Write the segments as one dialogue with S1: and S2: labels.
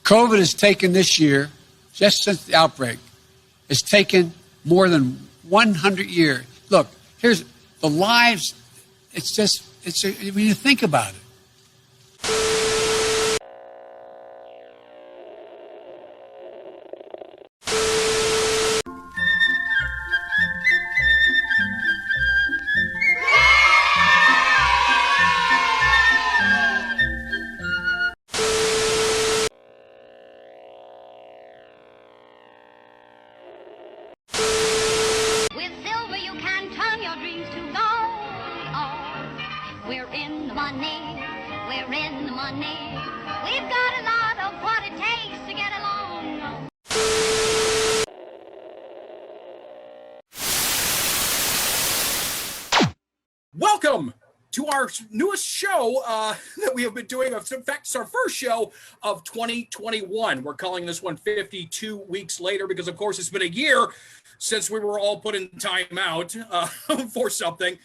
S1: COVID has taken this year, just since the outbreak, has taken more than 100 years. Look, here's the lives. When you think about it.
S2: Welcome to our newest show that we have been doing. In fact, it's our first show of 2021. We're calling this one 52 weeks later because, of course, it's been a year since we were all put in timeout for something.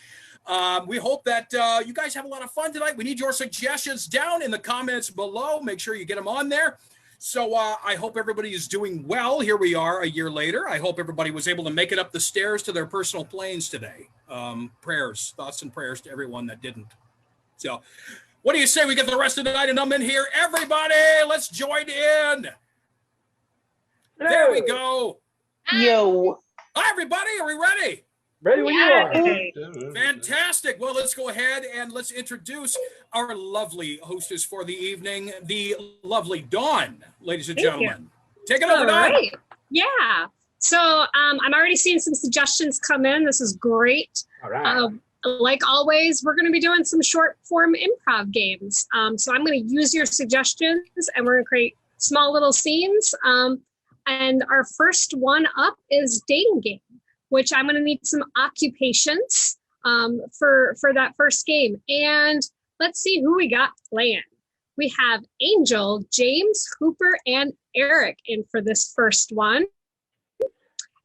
S2: We hope that you guys have a lot of fun tonight. We need your suggestions down in the comments below. Make sure you get them on there. So I hope everybody is doing well. Here we are a year later. I hope everybody was able to make it up the stairs to their personal planes today. Thoughts and prayers to everyone that didn't. So what do you say we get the rest of the night and I'm in here? Everybody, let's join in. Hello. There we go.
S3: Yo.
S2: Hi, everybody. Are we ready?
S3: Ready when you are.
S2: Fantastic. Well, let's go ahead and let's introduce our lovely hostess for the evening, the lovely Dawn, ladies and gentlemen. Take it over, Dawn.
S4: Right. Yeah. So I'm already seeing some suggestions come in. This is great.
S3: All right.
S4: Like always, we're going to be doing some short form improv games. So I'm going to use your suggestions and we're going to create small little scenes. And our first one up is dating game, which I'm going to need some occupations for that first game. And let's see who we got playing. We have Angel, James, Hooper, and Eric in for this first one.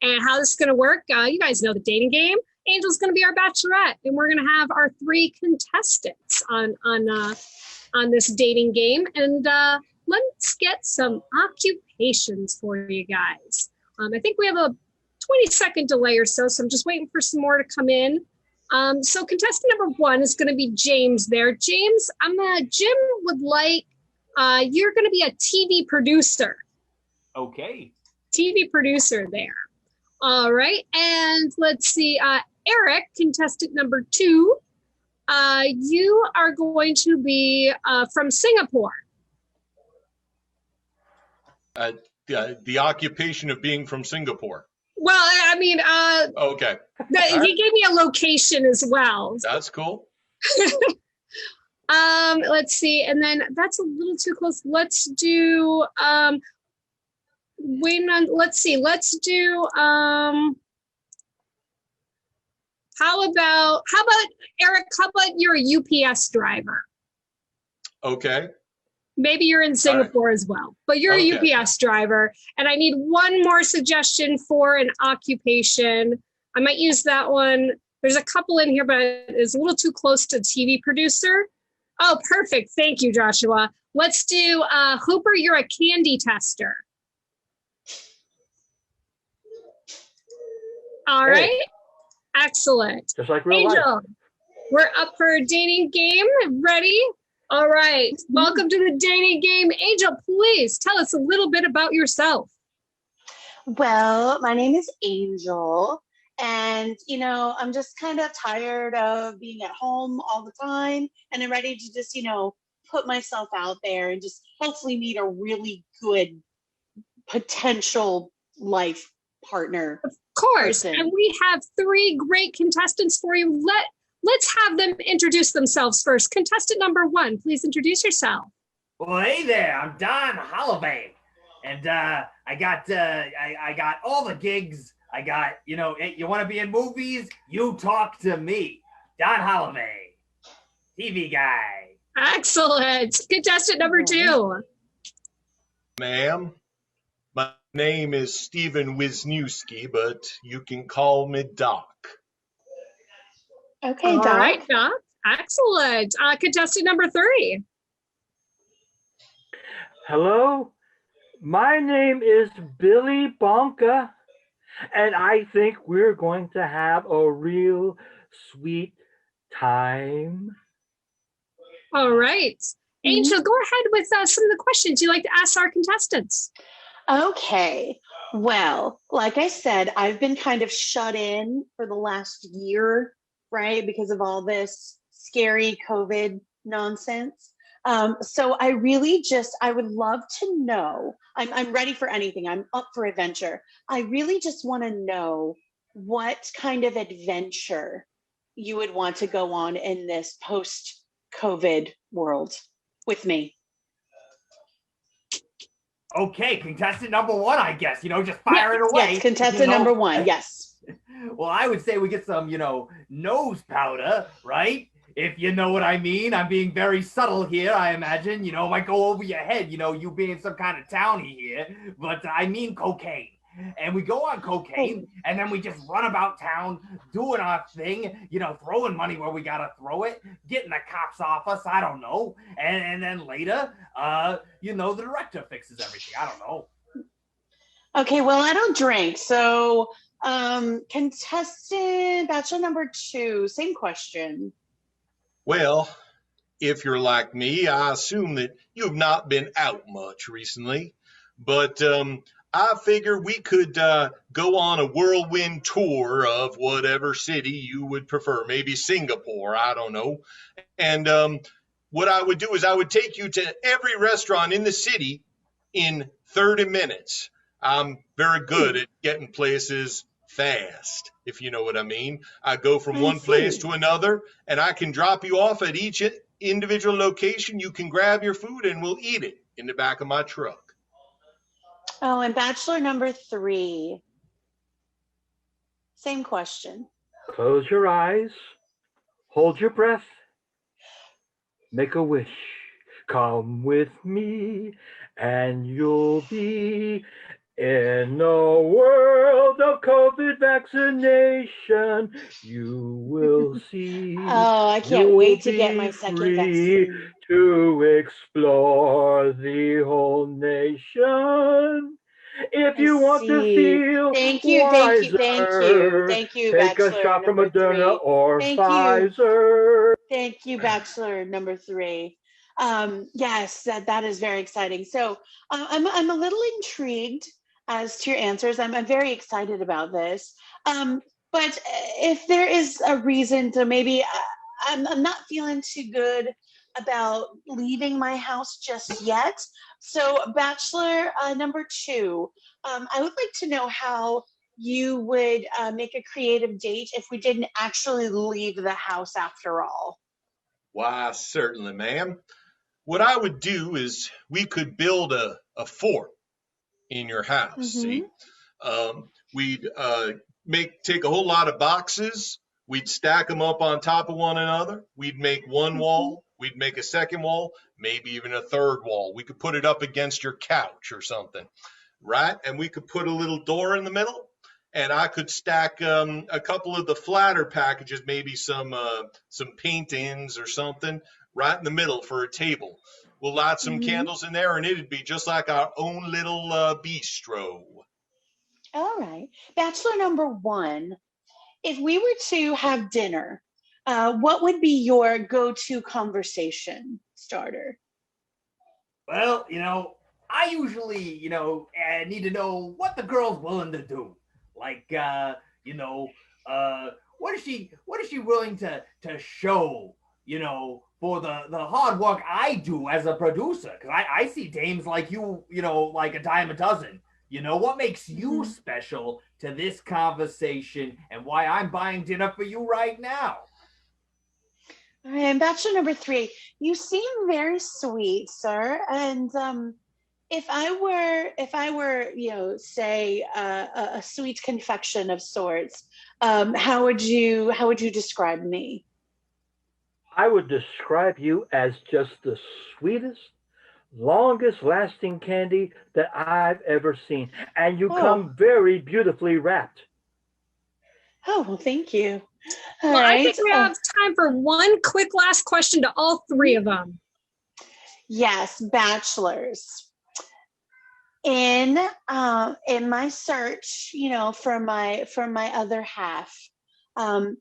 S4: And how this is going to work, you guys know the dating game. Angel's going to be our bachelorette, and we're going to have our 3 contestants on this dating game. And let's get some occupations for you guys. I think we have a 20-second delay or so, so I'm just waiting for some more to come in. So contestant number 1 is going to be James there. James, Jim would like, you're going to be a TV producer.
S5: Okay.
S4: TV producer there. All right, and let's see, Eric, contestant number 2, you are going to be from Singapore.
S6: The occupation of being from Singapore.
S4: Well, I mean,
S6: okay.
S4: He gave me a location as well.
S6: That's cool.
S4: Let's see, and then that's a little too close. Let's do, let's do, how about Eric, how about you're a UPS driver?
S6: Okay.
S4: Maybe you're in Singapore as well, but you're a UPS driver. And I need one more suggestion for an occupation. I might use that one. There's a couple in here, but it's a little too close to TV producer. Oh, perfect. Thank you, Joshua. Let's do Hooper, you're a candy tester. All right. Excellent.
S3: Just like real
S4: Angel,
S3: life.
S4: we're up for a dating game. Ready? All right. Welcome to the dating game. Angel, please tell us a little bit about yourself.
S7: Well, my name is Angel, and I'm just kind of tired of being at home all the time, and I'm ready to just put myself out there and just hopefully meet a really good potential life partner.
S4: Of course.
S7: person.
S4: And we have 3 great contestants for you. Let's have them introduce themselves first. Contestant number 1, please introduce yourself.
S5: Well, hey there, I'm Don Holloway, and I got all the gigs. I got, you want to be in movies? You talk to me, Don Holloway, TV guy.
S4: Excellent. Contestant number 2.
S6: Ma'am, my name is Stephen Wisniewski, but you can call me Doc.
S7: Okay,
S4: All
S7: Doc.
S4: right, Doc. Excellent. Contestant number 3.
S3: Hello,
S8: My name is Billy Bonka, and I think we're going to have a real sweet time.
S4: All right.
S7: Mhm.
S4: Angel, go ahead with some of the questions you'd like to ask our contestants.
S7: Okay. Well, like I said, I've been kind of shut in for the last year, right? Because of all this scary COVID nonsense. So I really I would love to know, I'm ready for anything. I'm up for adventure. I really just want to know what kind of adventure you would want to go on in this post-COVID world with me.
S5: Okay, contestant number one, I guess, just fire it away.
S7: Yes, contestant number one, yes.
S5: Well, I would say we get some, nose powder, right? If you know what I mean. I'm being very subtle here, I imagine. It might go over your head, you being some kind of townie here. But I mean cocaine. And we go on cocaine, and then we just run about town doing our thing, throwing money where we gotta throw it, getting the cops off us, I don't know. And then later, the director fixes everything. I don't know.
S7: Okay, well, I don't drink. So, contestant bachelor number two, same question.
S6: Well, if you're like me, I assume that you have not been out much recently, but I figure we could go on a whirlwind tour of whatever city you would prefer, maybe Singapore, I don't know. And what I would do is I would take you to every restaurant in the city in 30 minutes. I'm very good at getting places fast, if you know what I mean. I go from one place to another, and I can drop you off at each individual location. You can grab your food, and we'll eat it in the back of my truck.
S7: Oh, and bachelor number three, same question.
S8: Close your eyes, hold your breath, make a wish. Come with me, and you'll be in a world of COVID vaccination. You will see.
S7: Oh, I can't wait to get my second vaccine.
S8: To explore the whole nation. If you want to feel
S7: thank you,
S8: wiser,
S7: thank you,
S8: take
S7: bachelor
S8: a shot from
S7: number
S8: Moderna
S7: three.
S8: or
S7: Thank
S8: Pfizer.
S7: Thank you, bachelor number three. Yes, that is very exciting. So I'm a little intrigued as to your answers. I'm very excited about this. But if there is a reason to maybe, I'm not feeling too good about leaving my house just yet. So bachelor number two, I would like to know how you would make a creative date if we didn't actually leave the house after all.
S6: Why, certainly, ma'am. What I would do is we could build a fort in your house. See, we'd take a whole lot of boxes. We'd stack them up on top of one another. We'd make one wall. We'd make a second wall, maybe even a third wall. We could put it up against your couch or something, right? And we could put a little door in the middle. And I could stack a couple of the flatter packages, maybe some paintings or something, right in the middle for a table. We'll light some candles in there, and it'd be just like our own little bistro.
S7: All right. Bachelor number one, if we were to have dinner, what would be your go-to conversation starter?
S5: Well, I usually, need to know what the girl's willing to do. Like, what is she willing to show, for the hard work I do as a producer? Because I see dames like you, like a dime a dozen. What makes you special to this conversation and why I'm buying dinner for you right now?
S7: All right, and bachelor number three, you seem very sweet, sir. And if I were, say a sweet confection of sorts, how would you describe me?
S8: I would describe you as just the sweetest, longest lasting candy that I've ever seen. And you come very beautifully wrapped.
S7: Oh, well, thank you.
S4: Well, I think we have time for one quick last question to all three of them.
S7: Yes, bachelors. in my search, for my other half, I'm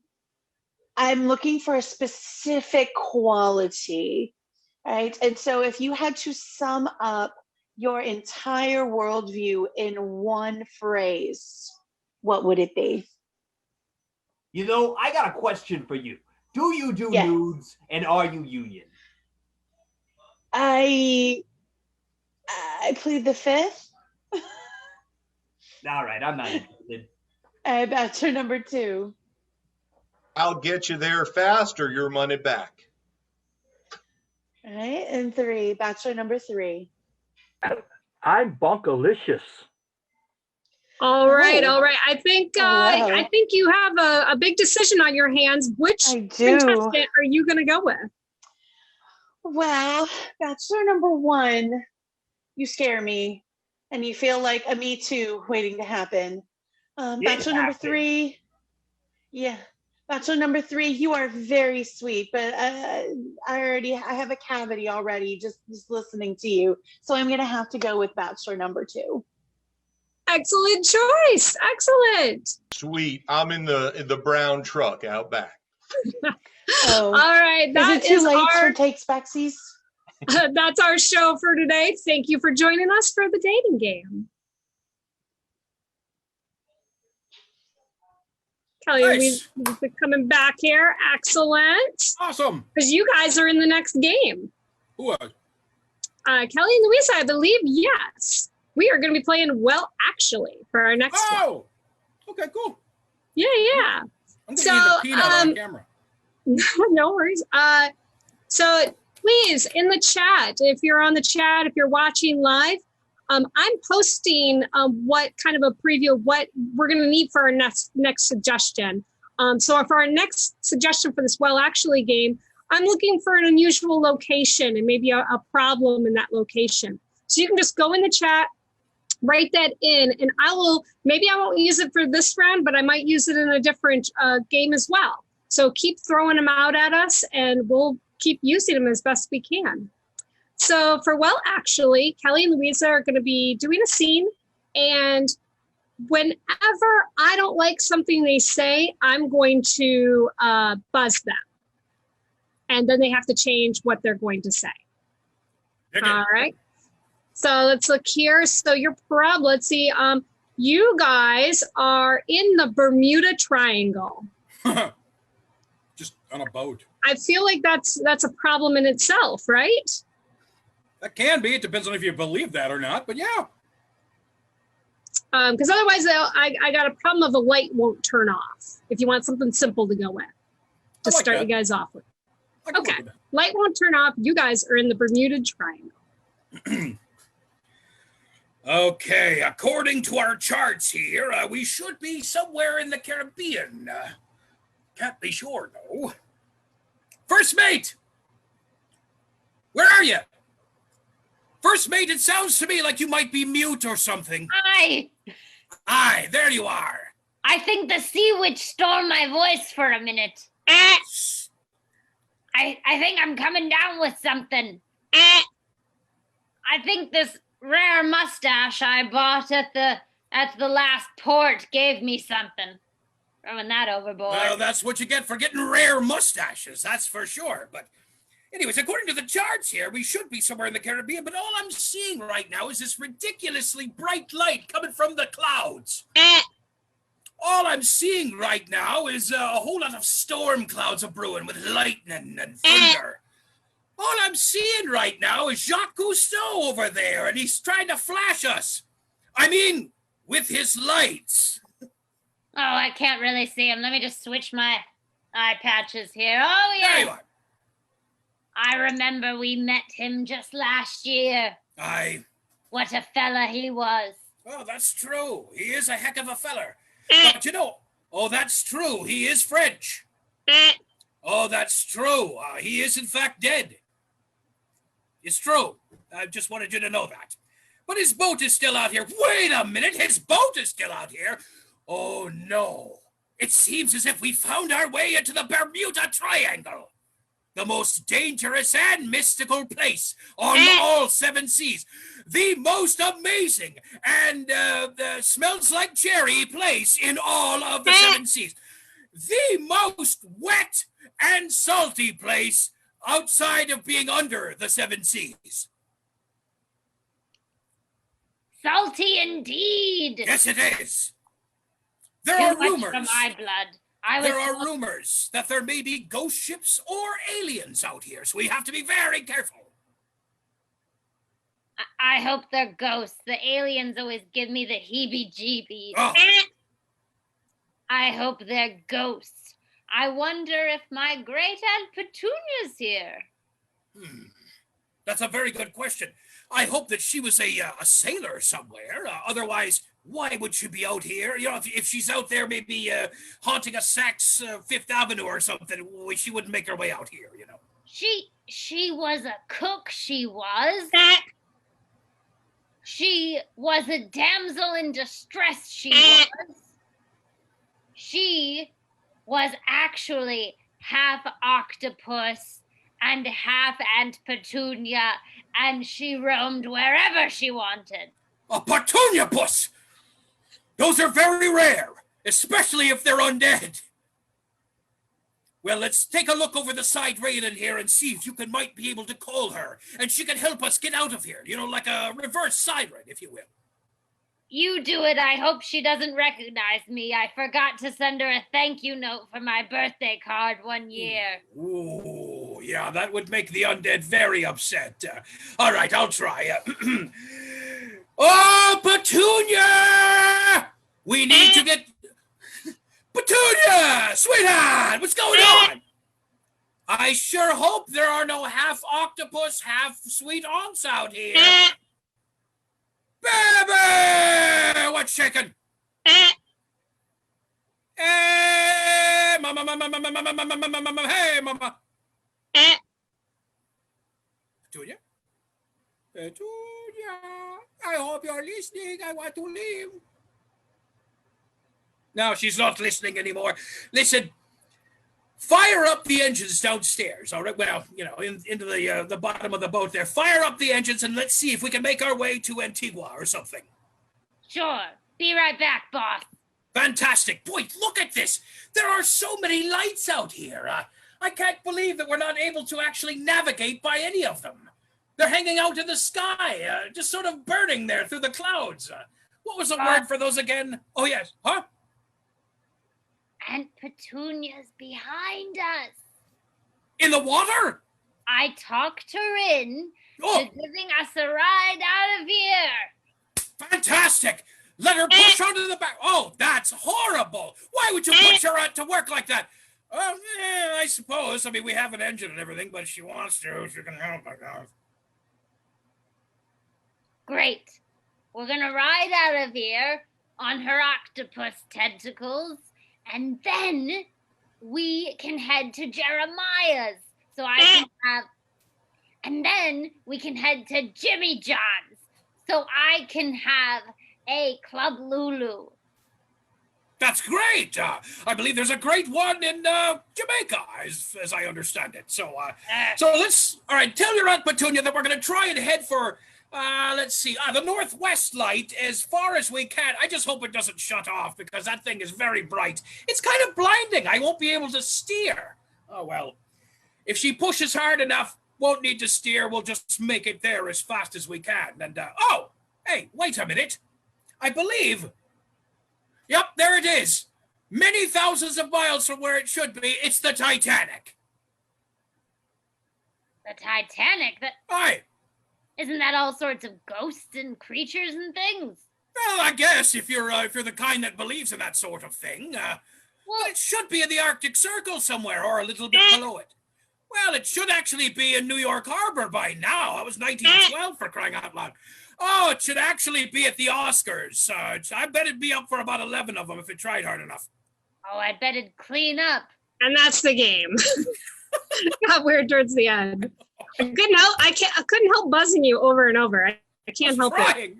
S7: looking for a specific quality, right? And so if you had to sum up your entire worldview in one phrase, what would it be?
S5: I got a question for you. Do you do
S7: Yes.
S5: nudes, and are you union?
S7: I plead the fifth.
S5: All right, I'm not interested.
S7: Bachelor number 2.
S6: I'll get you there fast or your money back.
S7: All right, and 3, bachelor number 3.
S8: I'm bonkalicious.
S4: All right,
S7: Oh.
S4: all right. I think
S7: Wow.
S4: I think you have a big decision on your hands. Which
S7: I do.
S4: contestant are you going to go with?
S7: Well, bachelor number 1, you scare me, and you feel like a Me Too waiting to happen. Bachelor number 3, yeah. Bachelor number 3, you are very sweet, but I have a cavity already just listening to you, so I'm gonna have to go with bachelor number 2.
S4: Excellent choice. Excellent.
S6: Sweet. I'm in the brown truck out back.
S7: Oh,
S4: All right,
S7: is
S4: that
S7: it too
S4: is
S7: late
S4: our
S7: for takes backsies?
S4: that's our show for today. Thank you for joining us for the dating game. Kelly,
S2: Nice.
S4: we've been coming back here. Excellent.
S2: Awesome.
S4: Because you guys are in the next game.
S2: Who
S4: Kelly and Louisa, I believe, yes. We are going to be playing Well Actually for our next one.
S2: Oh, okay, cool.
S4: Yeah.
S2: I'm going to
S4: So,
S2: use a peanut on camera.
S4: No worries. So please, in the chat, if you're on the chat, if you're watching live, I'm posting what kind of a preview of what we're going to need for our next suggestion. So for our next suggestion for this Well Actually game, I'm looking for an unusual location and maybe a problem in that location. So you can just go in the chat, write that in, and I won't use it for this round, but I might use it in a different game as well. So keep throwing them out at us and we'll keep using them as best we can. So for Well Actually, Kelly and Louisa are going to be doing a scene, and whenever I don't like something they say, I'm going to buzz them. And then they have to change what they're going to say.
S2: Okay.
S4: All right. So let's look here. So let's see. You guys are in the Bermuda Triangle.
S2: Just on a boat.
S4: I feel like that's a problem in itself, right?
S2: That can be. It depends on if you believe that or not, but yeah.
S4: Because otherwise, I got a problem of the light won't turn off. If you want something simple to go with, to
S2: like
S4: start
S2: that.
S4: you guys off with.
S2: I can
S4: Okay,
S2: work with
S4: light won't turn off. You guys are in the Bermuda Triangle.
S2: that. Okay, according to our charts here, we should be somewhere in the Caribbean. Can't be sure, though. First mate! Where are you? First mate, it sounds to me like you might be mute or something.
S9: Hi.
S2: Aye, there you are.
S9: I think the sea witch stole my voice for a minute. I think I'm coming down with something. I think this rare mustache I bought at the last port gave me something. Throwing that overboard.
S2: Well, that's what you get for getting rare mustaches, that's for sure. But anyways, according to the charts here, we should be somewhere in the Caribbean, but all I'm seeing right now is this ridiculously bright light coming from the clouds. All I'm seeing right now is a whole lot of storm clouds a brewing with lightning and thunder. All I'm seeing right now is Jacques Cousteau over there, and he's trying to flash us. I mean, with his lights.
S9: Oh, I can't really see him. Let me just switch my eye patches here. Oh, yeah.
S2: There you are.
S9: I remember we met him just last year.
S2: Aye.
S9: What a fella he was.
S2: Well, that's true. He is a heck of a feller. But you know, oh, that's true. He is French. Oh, that's true. He is, in fact, dead. It's true. I just wanted you to know that. But his boat is still out here. Wait a minute. His boat is still out here. Oh, no. It seems as if we found our way into the Bermuda Triangle. the most dangerous and mystical place on all 7 seas, the most amazing and smells like cherry place in all of the 7 seas, the most wet and salty place outside of being under the 7 seas.
S9: Salty indeed.
S2: Yes, it is. There
S9: Too
S2: are
S9: much
S2: rumors.
S9: for my blood.
S2: There are rumors that there may be ghost ships or aliens out here, so we have to be very careful.
S9: I hope they're ghosts. The aliens always give me the heebie-jeebies.
S2: Oh.
S9: I hope they're ghosts. I wonder if my great Aunt Petunia's here.
S2: That's a very good question. I hope that she was a sailor somewhere. Otherwise, why would she be out here? You know, if she's out there maybe haunting a Saks Fifth Avenue or something, she wouldn't make her way out here, you know.
S9: She was a cook, she was. She was a damsel in distress, she was. She was actually half octopus and half Aunt Petunia, and she roamed wherever she wanted.
S2: A Petunia puss! Those are very rare, especially if they're undead. Well, let's take a look over the side railing here and see if you might be able to call her, and she can help us get out of here. You know, like a reverse siren, if you will.
S9: You do it. I hope she doesn't recognize me. I forgot to send her a thank you note for my birthday card one year.
S2: Ooh, yeah, that would make the undead very upset. All right, I'll try. Oh, Petunia! We need to get... Petunia! Sweetheart, what's going on? I sure hope there are no half octopus, half sweet aunts out here. Baby! What's shaking? Hey, mama, hey, mama. Petunia? Petunia, I hope you're listening. I want to leave. No, she's not listening anymore. Listen, fire up the engines downstairs. All right, well, you know, into the bottom of the boat there. Fire up the engines and let's see if we can make our way to Antigua or something.
S9: Sure. Be right back, boss.
S2: Fantastic. Boy, look at this. There are so many lights out here. I can't believe that we're not able to actually navigate by any of them. They're hanging out in the sky, just sort of burning there through the clouds. What was the word for those again? Oh, yes. Huh?
S9: Aunt Petunia's behind us.
S2: In the water?
S9: I talked her in to giving us a ride out of here.
S2: Fantastic. Let her push onto the back. Oh, that's horrible. Why would you push her out to work like that? I suppose. I mean, we have an engine and everything, but if she wants to, she can help, I guess.
S9: Great. We're going to ride out of here on her octopus tentacles, and then we can head to Jeremiah's. So I can have, and then we can head to Jimmy John's. So I can have a Club Lulu.
S2: That's great. I believe there's a great one in Jamaica, as I understand it. So let's, all right, tell your Aunt Petunia that we're going to try and head for, let's see, the northwest light as far as we can. I just hope it doesn't shut off because that thing is very bright. It's kind of blinding. I won't be able to steer. Oh, well, if she pushes hard enough, won't need to steer. We'll just make it there as fast as we can. And, oh, hey, wait a minute. I believe... Yep, there it is. Many thousands of miles from where it should be. It's the Titanic.
S9: The Titanic?
S2: Aye.
S9: Isn't that all sorts of ghosts and creatures and things?
S2: Well, I guess if you're the kind that believes in that sort of thing. Well, it should be in the Arctic Circle somewhere or a little bit below it. Well, it should actually be in New York Harbor by now. It was 1912 for crying out loud. Oh, it should actually be at the Oscars. I bet it'd be up for about 11 of them if it tried hard enough.
S9: Oh, I bet it'd clean up.
S4: And that's the game. Got weird towards the end. I couldn't help buzzing you over and over. I can't help it.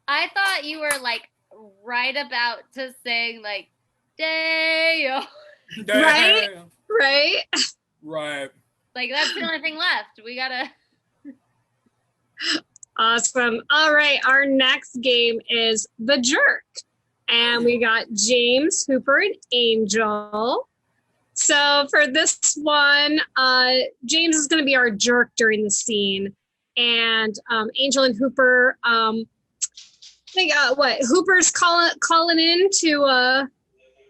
S9: I thought you were like right about to sing like Day-o.
S4: Right?
S2: Right.
S9: Like, that's the only thing left. We gotta.
S4: Awesome. All right. Our next game is The Jerk. And we got James, Hooper, and Angel. So for this one, James is going to be our jerk during the scene. And Angel and Hooper, Hooper's calling in to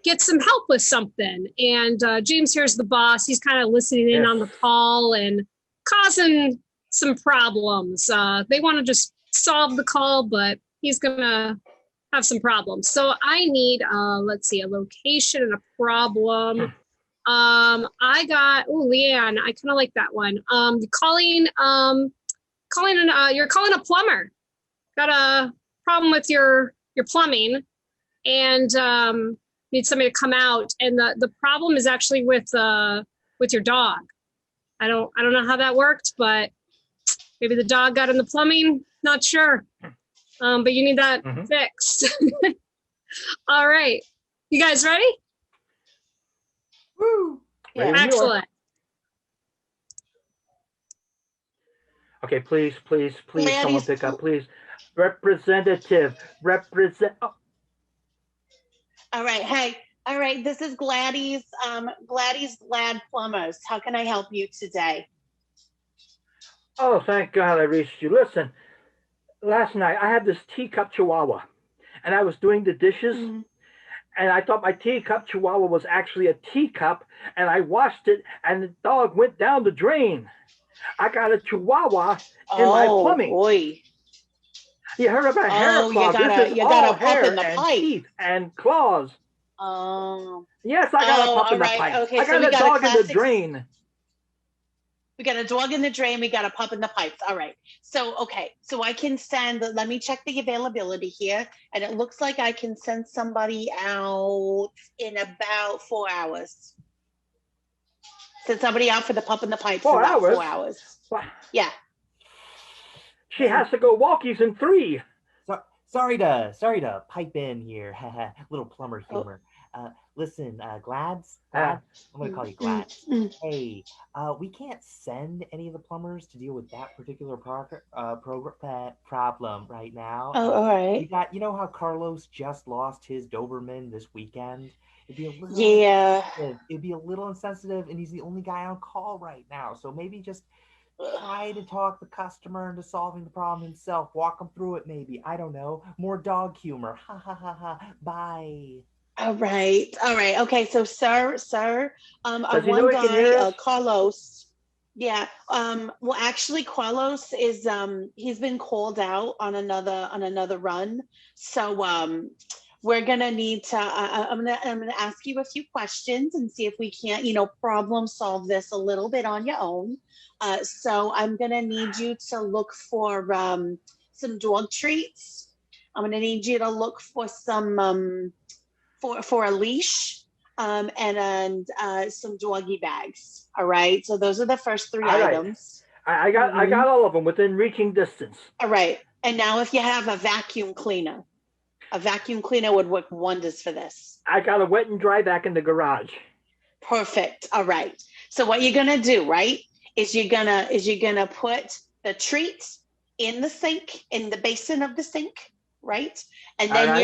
S4: get some help with something. And James here's the boss. He's kind of listening in on the call and causing some problems. They want to just solve the call, but he's going to have some problems. So I need, let's see, a location and a problem. I got, Leanne, I kind of like that one. You're calling a plumber. Got a problem with your plumbing and need somebody to come out. And the problem is actually with your dog. I don't know how that worked, but maybe the dog got in the plumbing. Not sure. But you need that fixed. All right. You guys ready?
S5: Woo!
S8: Yeah.
S4: Excellent.
S8: Okay, please,
S7: Gladys,
S8: someone pick up, please. Representative, represent. Oh.
S7: All right. Hey. All right. This is Gladys. Gladys Glad Plumbers. How can I help you today?
S8: Oh, thank God I reached you. Listen, last night I had this teacup chihuahua, and I was doing the dishes, and I thought my teacup chihuahua was actually a teacup, and I washed it, and the dog went down the drain. I got a chihuahua in my plumbing.
S7: Boy.
S8: You heard about hair claws?
S7: You gotta pop in the
S8: and
S7: pipe.
S8: teeth and claws. Yes, I got a pop in the pipe.
S7: Okay,
S8: I got a dog in the drain.
S7: We got a dog in the drain. We got a pup in the pipes. All right. So I can send, let me check the availability here. And it looks like I can send somebody out in about 4 hours. Send somebody out for the pup in the pipes
S8: 4
S7: in about
S8: hours?
S7: 4 hours.
S8: What?
S7: Yeah.
S8: She has to go walkies in 3.
S10: Sorry to pipe in here. Little plumber humor. Listen, Glads, I'm going to call you Glads. Hey, we can't send any of the plumbers to deal with that particular problem right now.
S7: All right.
S10: We got, you know how Carlos just lost his Doberman this weekend? It'd be a little it'd be a little insensitive, and he's the only guy on call right now. So maybe just try to talk the customer into solving the problem himself. Walk him through it, maybe. I don't know. More dog humor. Ha ha ha ha. Bye.
S7: All right. Okay. So, sir, one guy, Carlos. Yeah. Well, actually, Carlos is he's been called out on another run. So we're gonna need to. I'm gonna ask you a few questions and see if we can't, problem solve this a little bit on your own. So I'm gonna need you to look for some dog treats. I'm gonna need you to look for some for a leash and some doggy bags. All right. So those are the first 3 items.
S8: I got all of them within reaching distance.
S7: All right. And now if you have a vacuum cleaner would work wonders for this.
S8: I got a wet and dry back in the garage.
S7: Perfect. All right. So what you're gonna do, right, is you're gonna put the treats in the sink, in the basin of the sink, right? And then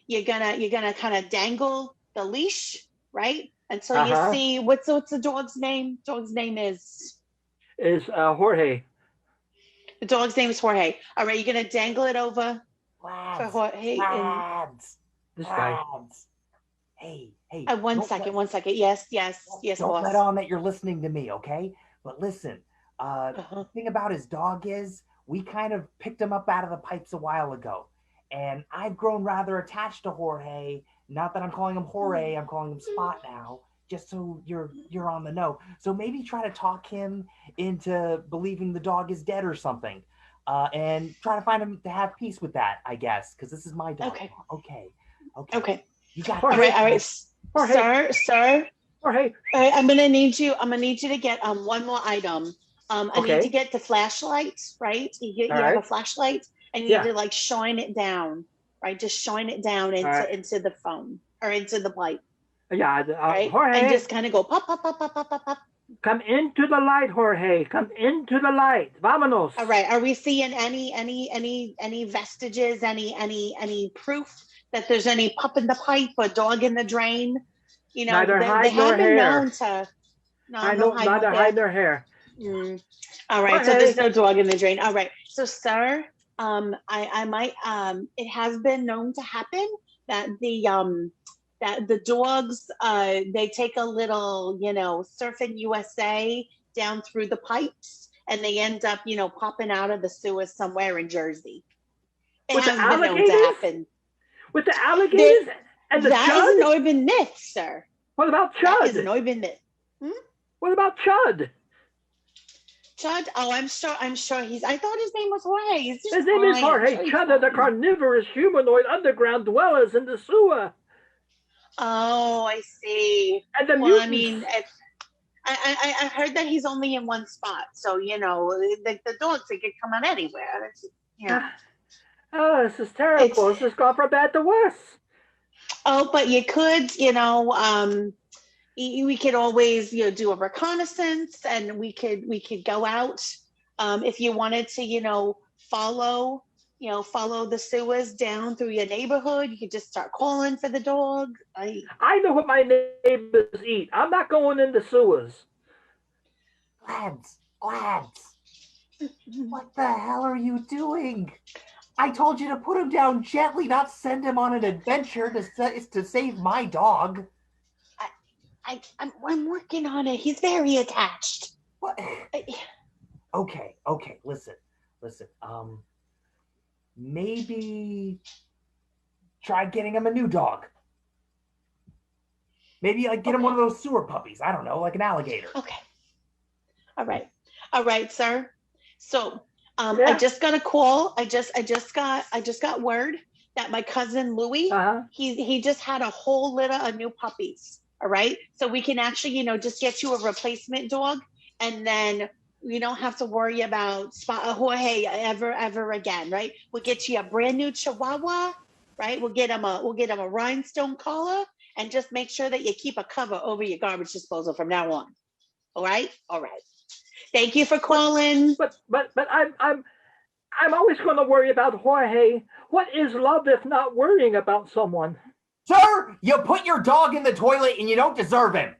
S7: you're gonna kind of dangle the leash, right? Until you see what's the dog's name? Dog's name is
S8: Jorge.
S7: The dog's name is Jorge. All right, you're gonna dangle it over for Jorge.
S8: This guy.
S10: Hey.
S7: One second. Yes,
S10: don't
S7: boss.
S10: let on that you're listening to me, okay? But listen, the thing about his dog is we kind of picked him up out of the pipes a while ago. And I've grown rather attached to Jorge. Not that I'm calling him Jorge, I'm calling him Spot now, just so you're on the know. So maybe try to talk him into believing the dog is dead or something. And try to find him to have peace with that, I guess, because this is my dog. Okay. You got
S7: all right. Sir.
S8: Jorge.
S7: All right, I'm gonna need you to get one more item. I need to get the flashlight, right? You have a flashlight. And you need to shine it down, right? Just shine it down into the phone or into the pipe.
S8: Yeah,
S7: right?
S8: Jorge.
S7: And just kind of go pop, pop, pop, pop, pop, pop, pop.
S8: Come into the light, Jorge. Come into the light. Vámonos.
S7: All right. Are we seeing any vestiges, any proof that there's any pup in the pipe or dog in the drain? You know,
S8: Neither
S7: they
S8: hide nor
S7: have been
S8: hair.
S7: known to. No,
S8: I
S7: no
S8: know neither hide nor hair.
S7: All right. So
S8: Jorge.
S7: there's no dog in the drain. All right. So, sir, I might. It has been known to happen that the dogs they take a little, surfing USA down through the pipes, and they end up, popping out of the sewers somewhere in Jersey. It
S8: With the
S7: has been known to
S8: alligators?
S7: happen.
S8: With the alligators and the
S7: That
S8: chud?
S7: is an urban myth, sir.
S8: What about
S7: That is
S8: chud?
S7: an urban myth.
S8: What about chud?
S7: Chud? Oh, I'm sure he's. I thought his name was Jorge. He's just
S8: His name is
S7: fine.
S8: Jorge.
S7: I'm sure he's
S8: Chud are the
S7: fine.
S8: carnivorous humanoid underground dwellers in the sewer.
S7: Oh, I see.
S8: And the
S7: Well, I
S8: mutants.
S7: mean, I heard that he's only in one spot, so the dogs they could come out anywhere. It's,
S8: Oh, this is terrible. This has gone from bad to worse.
S7: Oh, but you could, we could always, do a reconnaissance, and we could go out if you wanted to, follow the sewers down through your neighborhood. You could just start calling for the dog.
S8: I know what my neighbors eat. I'm not going in the sewers.
S10: Lads, what the hell are you doing? I told you to put him down gently, not send him on an adventure to save my dog.
S7: I'm working on it. He's very attached.
S10: What? Okay, listen. Maybe try getting him a new dog. Maybe get him one of those sewer puppies. I don't know, like an alligator.
S7: Okay. All right, sir. So, I just got a call. I just got word that my cousin Louie, he just had a whole litter of new puppies. All right. So we can actually, just get you a replacement dog, and then you don't have to worry about Jorge ever again. Right. We'll get you a brand new Chihuahua. Right. We'll get him a rhinestone collar, and just make sure that you keep a cover over your garbage disposal from now on. All right. Thank you for calling.
S8: But I'm always going to worry about Jorge. What is love if not worrying about someone?
S10: Sir, you put your dog in the toilet and you don't deserve him.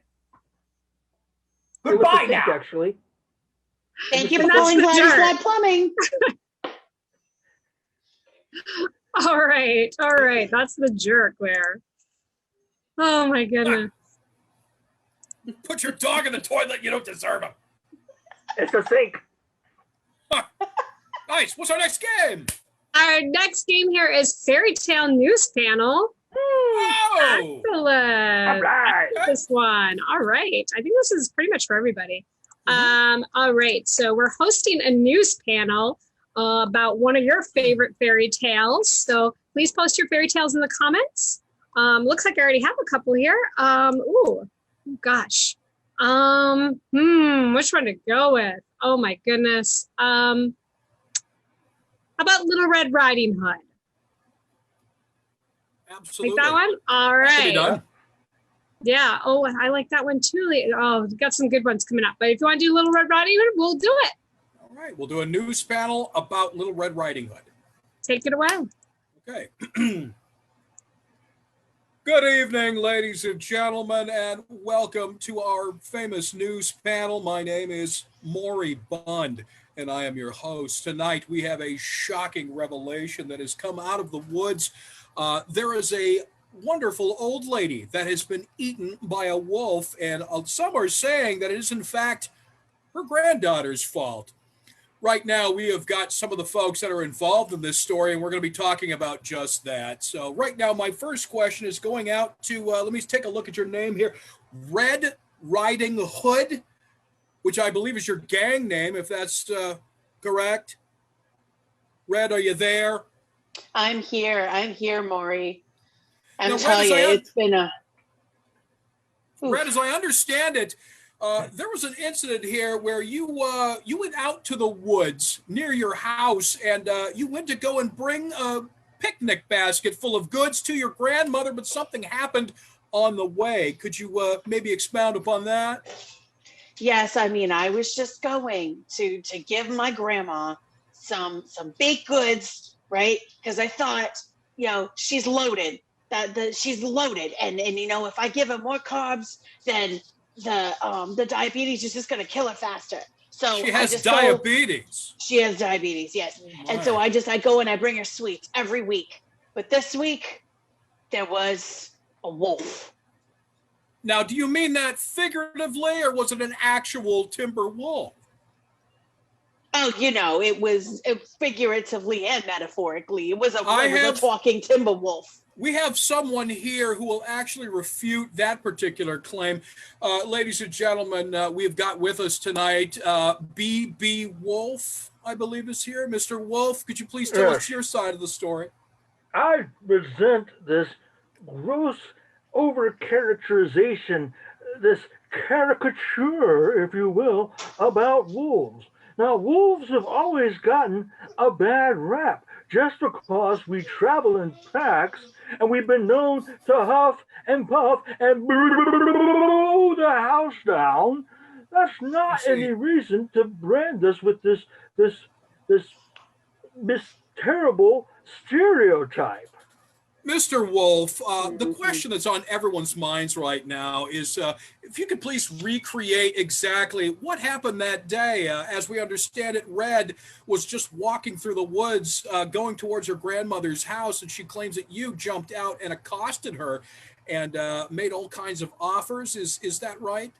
S10: Goodbye now.
S8: Actually.
S7: Thank you for calling Glad Plumbing.
S4: All right. That's the jerk there. Oh my goodness.
S2: Put your dog in the toilet. You don't deserve him.
S8: It's a sink.
S2: Nice. What's our next game?
S4: Our next game here is Fairy Tale News Panel.
S2: Oh!
S4: Excellent.
S8: All right.
S4: I like this one. All right. I think this is pretty much for everybody. All right. So we're hosting a news panel about one of your favorite fairy tales. So please post your fairy tales in the comments. Looks like I already have a couple here. Gosh. Which one to go with? Oh my goodness. How about Little Red Riding Hood?
S2: Absolutely.
S4: Like that one? All
S2: Should be
S4: right.
S2: done.
S4: Yeah. Oh, I like that one too. Oh, we've got some good ones coming up. But if you want to do Little Red Riding Hood, we'll do it.
S2: All right. We'll do a news panel about Little Red Riding Hood.
S4: Take it away.
S2: Okay. Good evening, ladies and gentlemen, and welcome to our famous news panel. My name is Maury Bund, and I am your host. Tonight, we have a shocking revelation that has come out of the woods. There is a wonderful old lady that has been eaten by a wolf, and some are saying that it is, in fact, her granddaughter's fault. Right now, we have got some of the folks that are involved in this story, and we're going to be talking about just that. So right now, my first question is going out to, let me take a look at your name here, Red Riding Hood, which I believe is your gang name, if that's correct. Red, are you there?
S7: I'm here, Maury. I'm
S2: Now,
S7: telling you, it's been a...
S2: Red, as I understand it, there was an incident here where you went out to the woods near your house, and you went to go and bring a picnic basket full of goods to your grandmother, but something happened on the way. Could you maybe expound upon that?
S7: Yes, I mean, I was just going to give my grandma some baked goods, right? Because I thought, she's loaded. That she's loaded, and if I give her more carbs, then the diabetes is just going to kill her faster. So
S2: She
S7: I
S2: has
S7: just go.
S2: diabetes.
S7: She has diabetes, yes,
S2: Oh
S7: and so
S2: my.
S7: I go and I bring her sweets every week. But this week there was a wolf.
S2: Now, do you mean that figuratively, or was it an actual timber wolf?
S7: Oh, it was figuratively and metaphorically. It was
S2: I
S7: a
S2: have
S7: talking timber wolf.
S2: We have someone here who will actually refute that particular claim. Ladies and gentlemen, we've got with us tonight B.B. Wolf, I believe is here. Mr. Wolf, could you please tell us your side of the story?
S8: I resent this gross overcharacterization, this caricature, if you will, about wolves. Now, wolves have always gotten a bad rap just because we travel in packs and we've been known to huff and puff and blow the house down. That's not any reason to brand us with this terrible stereotype.
S2: Mr. Wolf, the question that's on everyone's minds right now is if you could please recreate exactly what happened that day. As we understand it, Red was just walking through the woods going towards her grandmother's house, and she claims that you jumped out and accosted her and made all kinds of offers. Is that right?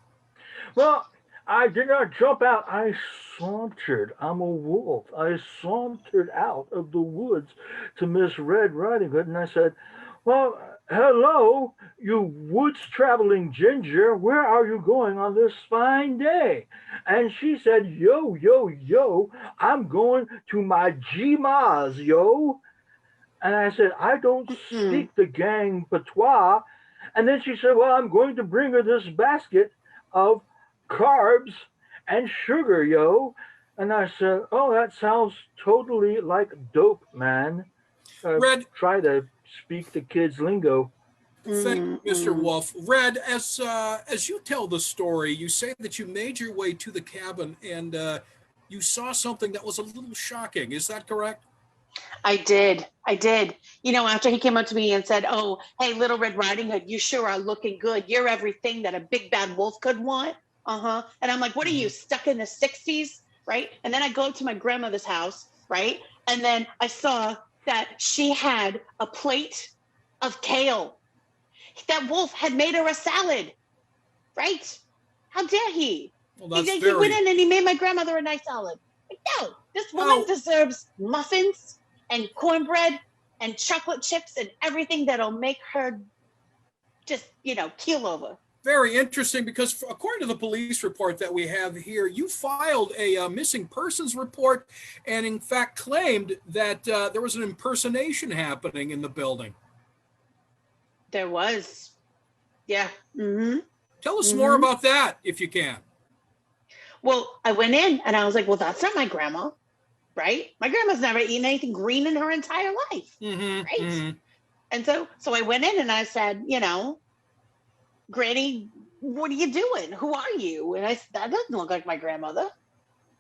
S8: Well, I did not jump out. I sauntered. I'm a wolf. I sauntered out of the woods to Miss Red Riding Hood, and I said, well, hello, you woods traveling ginger. Where are you going on this fine day? And she said, yo, yo, yo, I'm going to my G-Ma's, yo. And I said, I don't speak the gang patois. And then she said, well, I'm going to bring her this basket of carbs and sugar, yo. And I said, oh, that sounds totally like dope, man.
S2: Red,
S8: try to speak the kids' lingo.
S2: Thank you, Mr. Wolf. Red, as you tell the story, you say that you made your way to the cabin and you saw something that was a little shocking. Is that correct?
S7: I did. After he came up to me and said, oh, hey, Little Red Riding Hood, you sure are looking good. You're everything that a big bad wolf could want. Uh-huh. And I'm like, what are you, stuck in the 60s? Right? And then I go to my grandmother's house, right? And then I saw that she had a plate of kale. That wolf had made her a salad, right? How dare he?
S2: Well,
S7: He went in and he made my grandmother a nice salad. Like, no, this woman deserves muffins and cornbread and chocolate chips and everything that'll make her just, keel over.
S2: Very interesting, because according to the police report that we have here, you filed a missing persons report and in fact claimed that there was an impersonation happening in the building.
S7: There was. Yeah. Mm-hmm.
S2: Tell us more about that, if you can.
S7: Well, I went in and I was like, well, that's not my grandma, right? My grandma's never eaten anything green in her entire life, right? And so I went in and I said, Granny, what are you doing? Who are you? And I said, that doesn't look like my grandmother.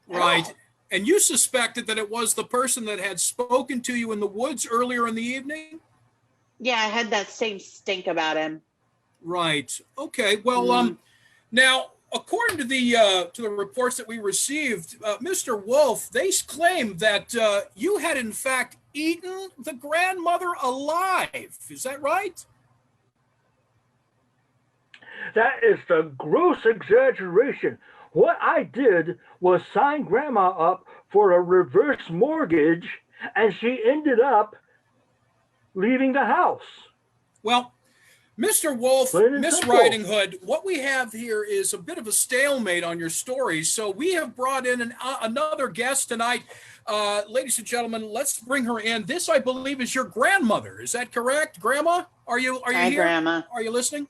S2: Right. And you suspected that it was the person that had spoken to you in the woods earlier in the evening?
S7: Yeah, I had that same stink about him.
S2: Right. Okay. Well, now, according to the reports that we received, Mr. Wolf, they claim that you had in fact eaten the grandmother alive. Is that right?
S8: That is the gross exaggeration. What I did was sign grandma up for a reverse mortgage, and she ended up leaving the house.
S2: Well, Mr. Wolf, Miss Riding Hood, what we have here is a bit of a stalemate on your story. So we have brought in another guest tonight. Ladies and gentlemen, let's bring her in. This, I believe, is your grandmother. Is that correct? Grandma, are you
S7: Hi,
S2: here?
S7: Grandma.
S2: Are you listening?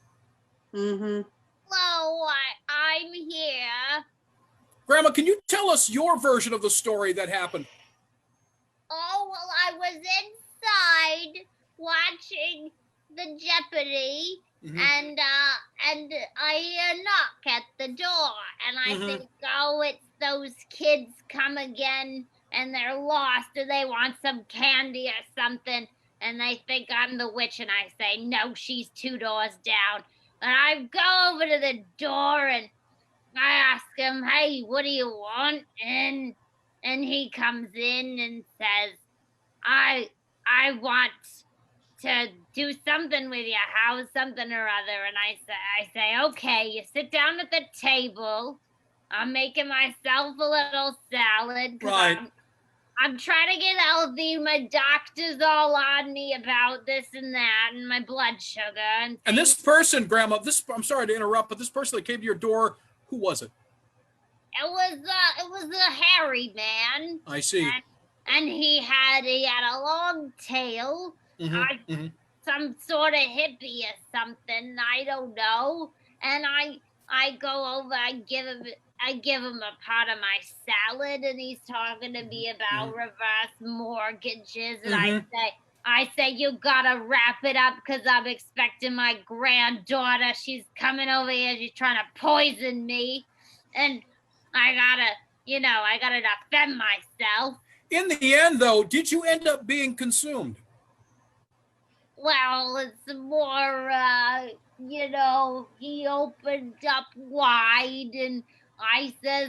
S7: Mm-hmm.
S9: Hello, I'm here.
S2: Grandma, can you tell us your version of the story that happened?
S9: Oh, well, I was inside watching the Jeopardy, and I hear a knock at the door, and I
S2: Mhm.
S9: think, oh, it's those kids come again and they're lost or they want some candy or something. And they think I'm the witch, and I say, no, she's 2 doors down. And I go over to the door and I ask him, hey, what do you want? And he comes in and says, I want to do something with your house, something or other. And I say, okay, you sit down at the table. I'm making myself a little salad because
S2: Right.
S9: I'm trying to get healthy. My doctor's all on me about this and that, and my blood sugar.
S2: And this person, Grandma, I'm sorry to interrupt, but this person that came to your door, who was it?
S9: It was a hairy man.
S2: I see.
S9: And he had a long tail. Some sort of hippie or something. I don't know. And I go over. I give him a part of my salad, and he's talking to me about reverse mortgages. And I say, you gotta wrap it up because I'm expecting my granddaughter. She's coming over here. She's trying to poison me, and I gotta defend myself.
S2: In the end, though, did you end up being consumed?
S9: Well, it's more, he opened up wide and I says,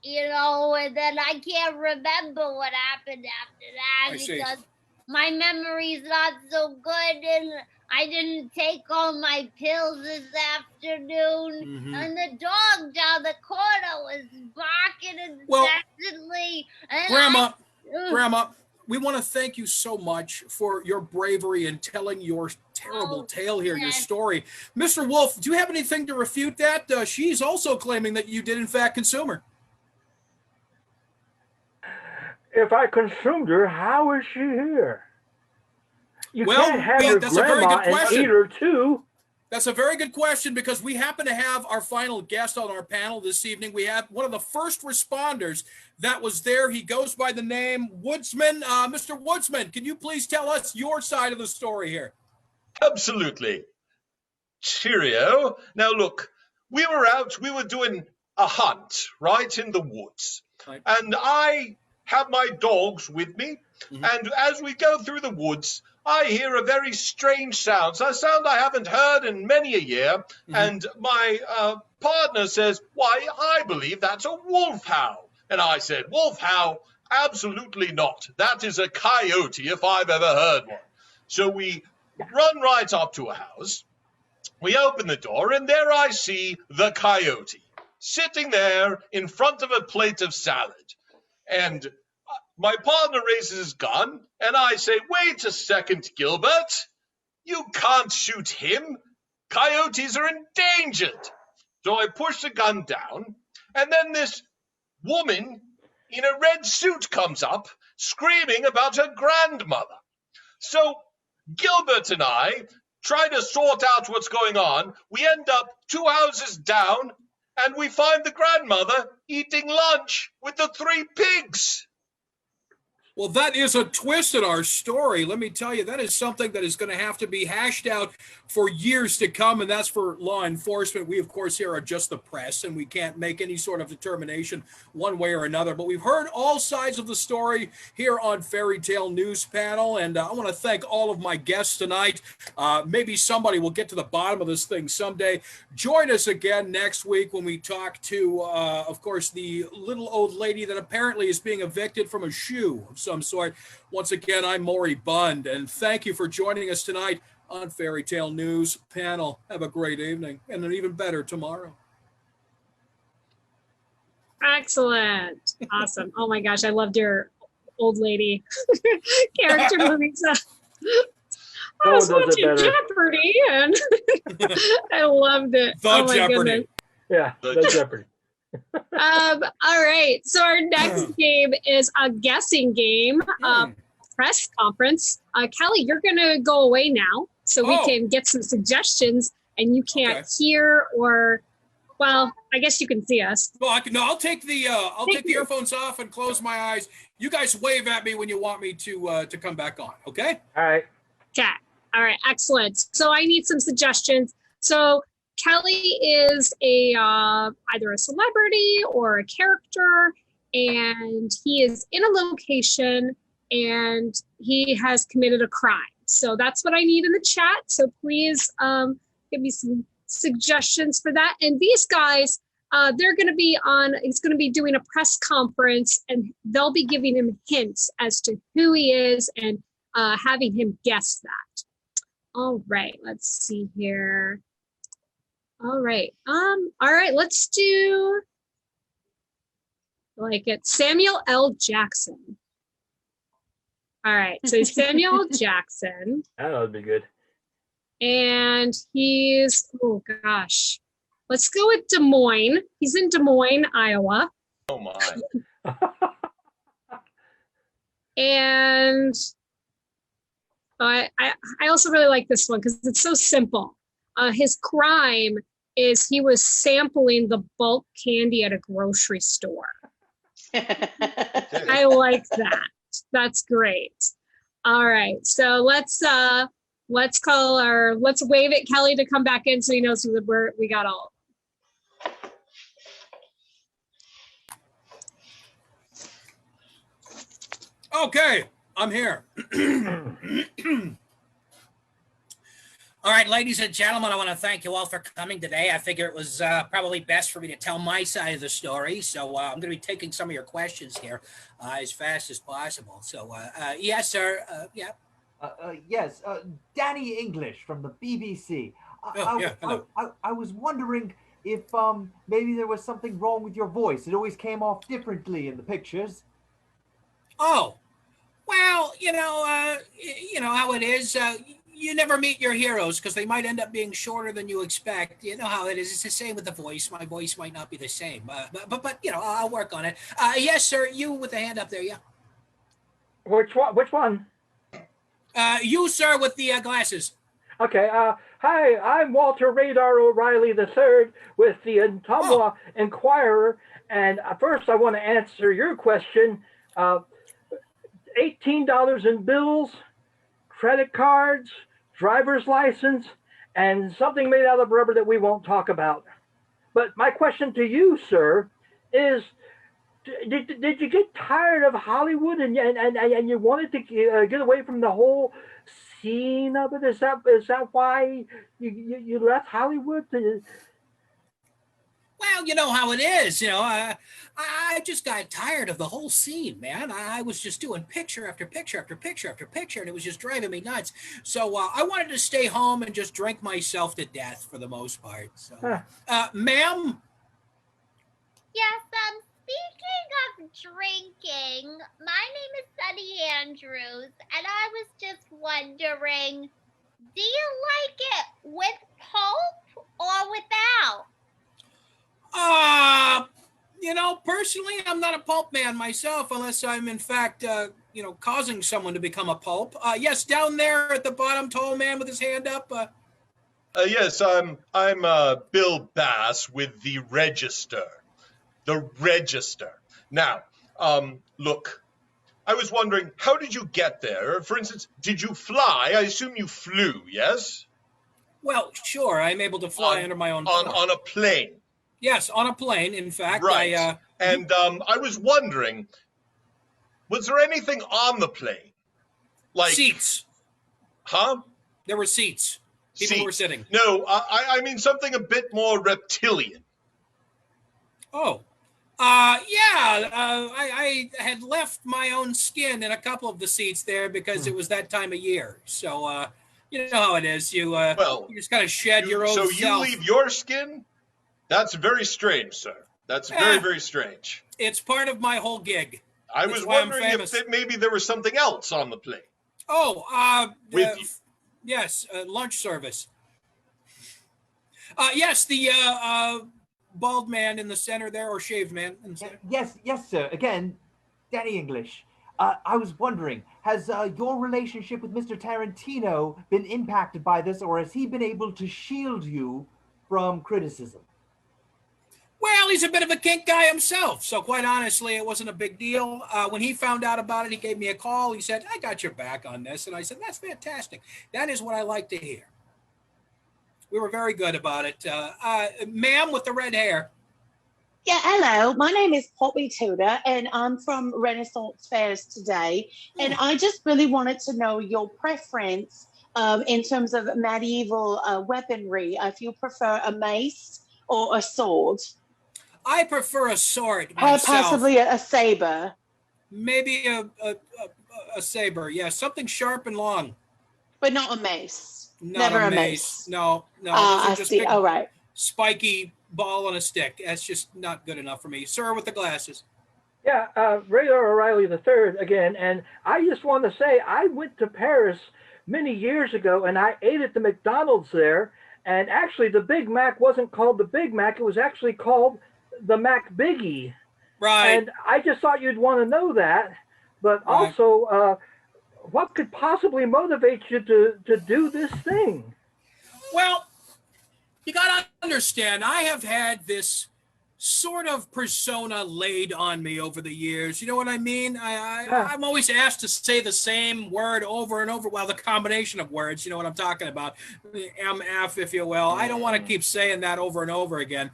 S9: and then I can't remember what happened after that because my memory's not so good and I didn't take all my pills this afternoon. And the dog down the corner was barking incessantly.
S2: Grandma, we want to thank you so much for your bravery in telling your terrible tale here, your story. Mr. Wolf, do you have anything to refute that? She's also claiming that you did, in fact, consume her.
S8: If I consumed her, how is she here? You can't have your grandma and eat her too.
S2: That's a very good question because we happen to have our final guest on our panel this evening. We have one of the first responders that was there. He goes by the name Woodsman. Mr. Woodsman, can you please tell us your side of the story here?
S6: Absolutely. Cheerio. Now, look, we were doing a hunt right in the woods.
S2: Right.
S6: And I have my dogs with me. And as we go through the woods, I hear a very strange sound, a sound I haven't heard in many a year. And my partner says, why, I believe that's a wolf howl. And I said, wolf howl? Absolutely not. That is a coyote if I've ever heard one. So we run right up to a house. We open the door, and there I see the coyote sitting there in front of a plate of salad. And my partner raises his gun, and I say, wait a second, Gilbert. You can't shoot him. Coyotes are endangered. So I push the gun down, and then this woman in a red suit comes up, screaming about her grandmother. So Gilbert and I try to sort out what's going on. We end up 2 houses down, and we find the grandmother eating lunch with the 3 pigs.
S2: Well, that is a twist in our story. Let me tell you, that is something that is going to have to be hashed out for years to come, and that's for law enforcement. We, of course, here are just the press, and we can't make any sort of determination one way or another. But we've heard all sides of the story here on Fairy Tale News Panel, and I want to thank all of my guests tonight. Maybe somebody will get to the bottom of this thing someday. Join us again next week when we talk to, of course, the little old lady that apparently is being evicted from a shoe of some sort. Once again, I'm Maury Bund, and thank you for joining us tonight on Fairy Tale News Panel. Have a great evening and an even better tomorrow.
S4: Excellent. Awesome. Oh my gosh, I loved your old lady character movie. I was watching Jeopardy and I loved it.
S2: The Jeopardy.
S8: Yeah, the Jeopardy.
S4: All right. So our next game is a guessing game, press conference. Kelly, you're going to go away now so we can get some suggestions and you can't hear or, well, I guess you can see us.
S2: Well, I'll take the earphones off and close my eyes. You guys wave at me when you want me to come back on. Okay.
S8: All right.
S4: Okay. All right. Excellent. So I need some suggestions. So Kelly is a either a celebrity or a character, and he is in a location and he has committed a crime. So that's what I need in the chat. So please give me some suggestions for that. And these guys, they're going to be on, he's going to be doing a press conference, and they'll be giving him hints as to who he is and having him guess that. All right, let's see here. All right, let's do like it's Samuel L. Jackson. All right, so Samuel L. Jackson.
S8: That would be good.
S4: And he's, oh gosh, let's go with Des Moines. He's in Des Moines, Iowa.
S6: Oh my.
S4: And I also really like this one because it's so simple. His crime is he was sampling the bulk candy at a grocery store. I like that. That's great. All right, so let's wave at Kelly to come back in so he knows where we got all of
S2: them. Okay, I'm here. All right, ladies and gentlemen, I want to thank you all for coming today. I figure it was probably best for me to tell my side of the story. So I'm going to be taking some of your questions here as fast as possible. So yes, sir. Yeah.
S5: Yes, Danny English from the BBC. I was wondering if maybe there was something wrong with your voice. It always came off differently in the pictures.
S2: Oh, well, you know how it is. You never meet your heroes because they might end up being shorter than you expect. You know how it is. It's the same with the voice. My voice might not be the same, but you know, I'll work on it. Yes, sir. You with the hand up there, yeah.
S8: Which one?
S2: You, sir, with the glasses.
S8: Okay. Hi, I'm Walter Radar O'Reilly III with the Ottumwa Inquirer, and first I want to answer your question. $18 in bills, credit cards, driver's license, and something made out of rubber that we won't talk about. But my question to you, sir, is did you get tired of Hollywood and you wanted to get away from the whole scene of it? Is that why you left Hollywood?
S2: Well, you know how it is. You know, I just got tired of the whole scene, man. I was just doing picture after picture after picture after picture, and it was just driving me nuts. So I wanted to stay home and just drink myself to death for the most part. So, ma'am?
S9: Yes, speaking of drinking, my name is Sunny Andrews, and I was just wondering, do you like it with pulp or without?
S2: You know, personally, I'm not a pulp man myself, unless I'm in fact, causing someone to become a pulp. Yes, down there at the bottom, tall man with his hand up.
S6: Yes, I'm Bill Bass with the Register. The Register. Now, look, I was wondering, how did you get there? For instance, did you fly? I assume you flew, yes?
S2: Well, sure, I'm able to fly under my own power.
S6: On a plane.
S2: Yes, on a plane, in fact.
S6: Right. I was wondering, was there anything on the plane? Like
S2: seats.
S6: Huh?
S2: There were seats. People were sitting.
S6: No, I mean something a bit more reptilian.
S2: Oh. I had left my own skin in a couple of the seats there because it was that time of year. So, you know how it is. You just kind of shed your own self.
S6: So you leave your skin? That's very strange, sir. That's very, very strange.
S2: It's part of my whole gig.
S6: I was wondering if maybe there was something else on the plane.
S2: Oh,
S6: with you.
S2: Yes, lunch service. Yes, the bald man in the center there, or shaved man in the center.
S5: Yes, sir. Again, Danny English. I was wondering, has your relationship with Mr. Tarantino been impacted by this, or has he been able to shield you from criticism?
S2: Well, he's a bit of a kink guy himself, so quite honestly, it wasn't a big deal. When he found out about it, he gave me a call. He said, I got your back on this. And I said, that's fantastic. That is what I like to hear. We were very good about it. Ma'am with the red hair.
S7: Yeah, hello. My name is Poppy Tudor, and I'm from Renaissance Fairs today. And I just really wanted to know your preference in terms of medieval weaponry. If you prefer a mace or a sword,
S2: I prefer a sword myself.
S7: possibly a saber.
S2: Maybe a saber. Yeah, something sharp and long.
S7: But not a mace.
S2: Not
S7: Never
S2: a
S7: a
S2: mace.
S7: mace.
S2: No.
S7: I
S2: Those are just
S7: see.
S2: big,
S7: All right.
S2: spiky ball on a stick. That's just not good enough for me. Sir with the glasses.
S8: Yeah, Radar O'Reilly the third again, and I just want to say I went to Paris many years ago, and I ate at the McDonald's there, and actually the Big Mac wasn't called the Big Mac; it was actually called the Mac Biggie.
S2: Right.
S8: And I just thought you'd want to know that, but
S2: Right.
S8: also, what could possibly motivate you to do this thing?
S2: Well, you got to understand, I have had this sort of persona laid on me over the years. You know what I mean? I'm always asked to say the same word over and over. Well, the combination of words, you know what I'm talking about. MF, if you will. I don't want to keep saying that over and over again.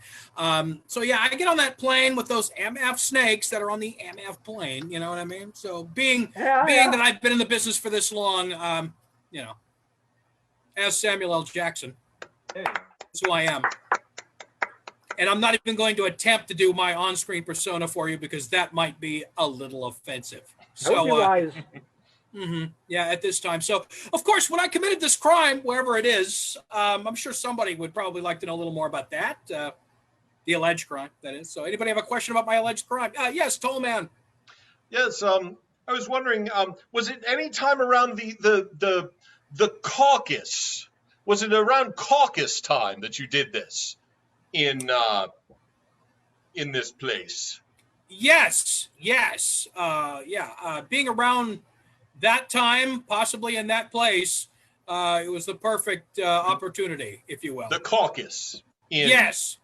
S2: So, yeah, I get on that plane with those MF snakes that are on the MF plane. You know what I mean? So being that I've been in the business for this long, as Samuel L. Jackson, that's who I am. And I'm not even going to attempt to do my on-screen persona for you because that might be a little offensive. So, yeah, at this time. So, of course, when I committed this crime, wherever it is, I'm sure somebody would probably like to know a little more about that. The alleged crime, that is. So, anybody have a question about my alleged crime? Yes, Tall Man.
S6: Yes, I was wondering, was it any time around the caucus? Was it around caucus time that you did this in this place?
S2: Yes. Being around that time, possibly in that place, it was the perfect opportunity, if you will.
S6: The caucus.
S2: Yes.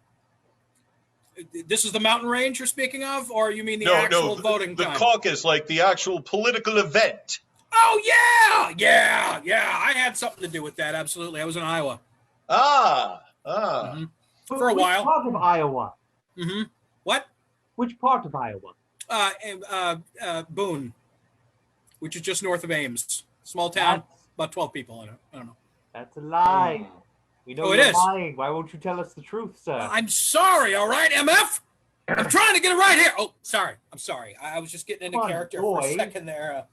S2: This is the mountain range you're speaking of, or you mean the actual voting time?
S6: The caucus, like the actual political event.
S2: Oh, yeah. I had something to do with that, absolutely. I was in Iowa.
S6: Mm-hmm.
S2: For a while.
S5: Which part of Iowa?
S2: Mm-hmm. What?
S5: Which part of Iowa?
S2: Boone, which is just north of Ames. Small town, about 12 people in it. I don't know.
S5: That's a lie. We know
S2: it
S5: you're
S2: is.
S5: lying. Why won't you tell us the truth, sir?
S2: I'm sorry, all right, MF? I'm trying to get it right here. Oh, sorry. I'm sorry. I was just getting into character for a second there.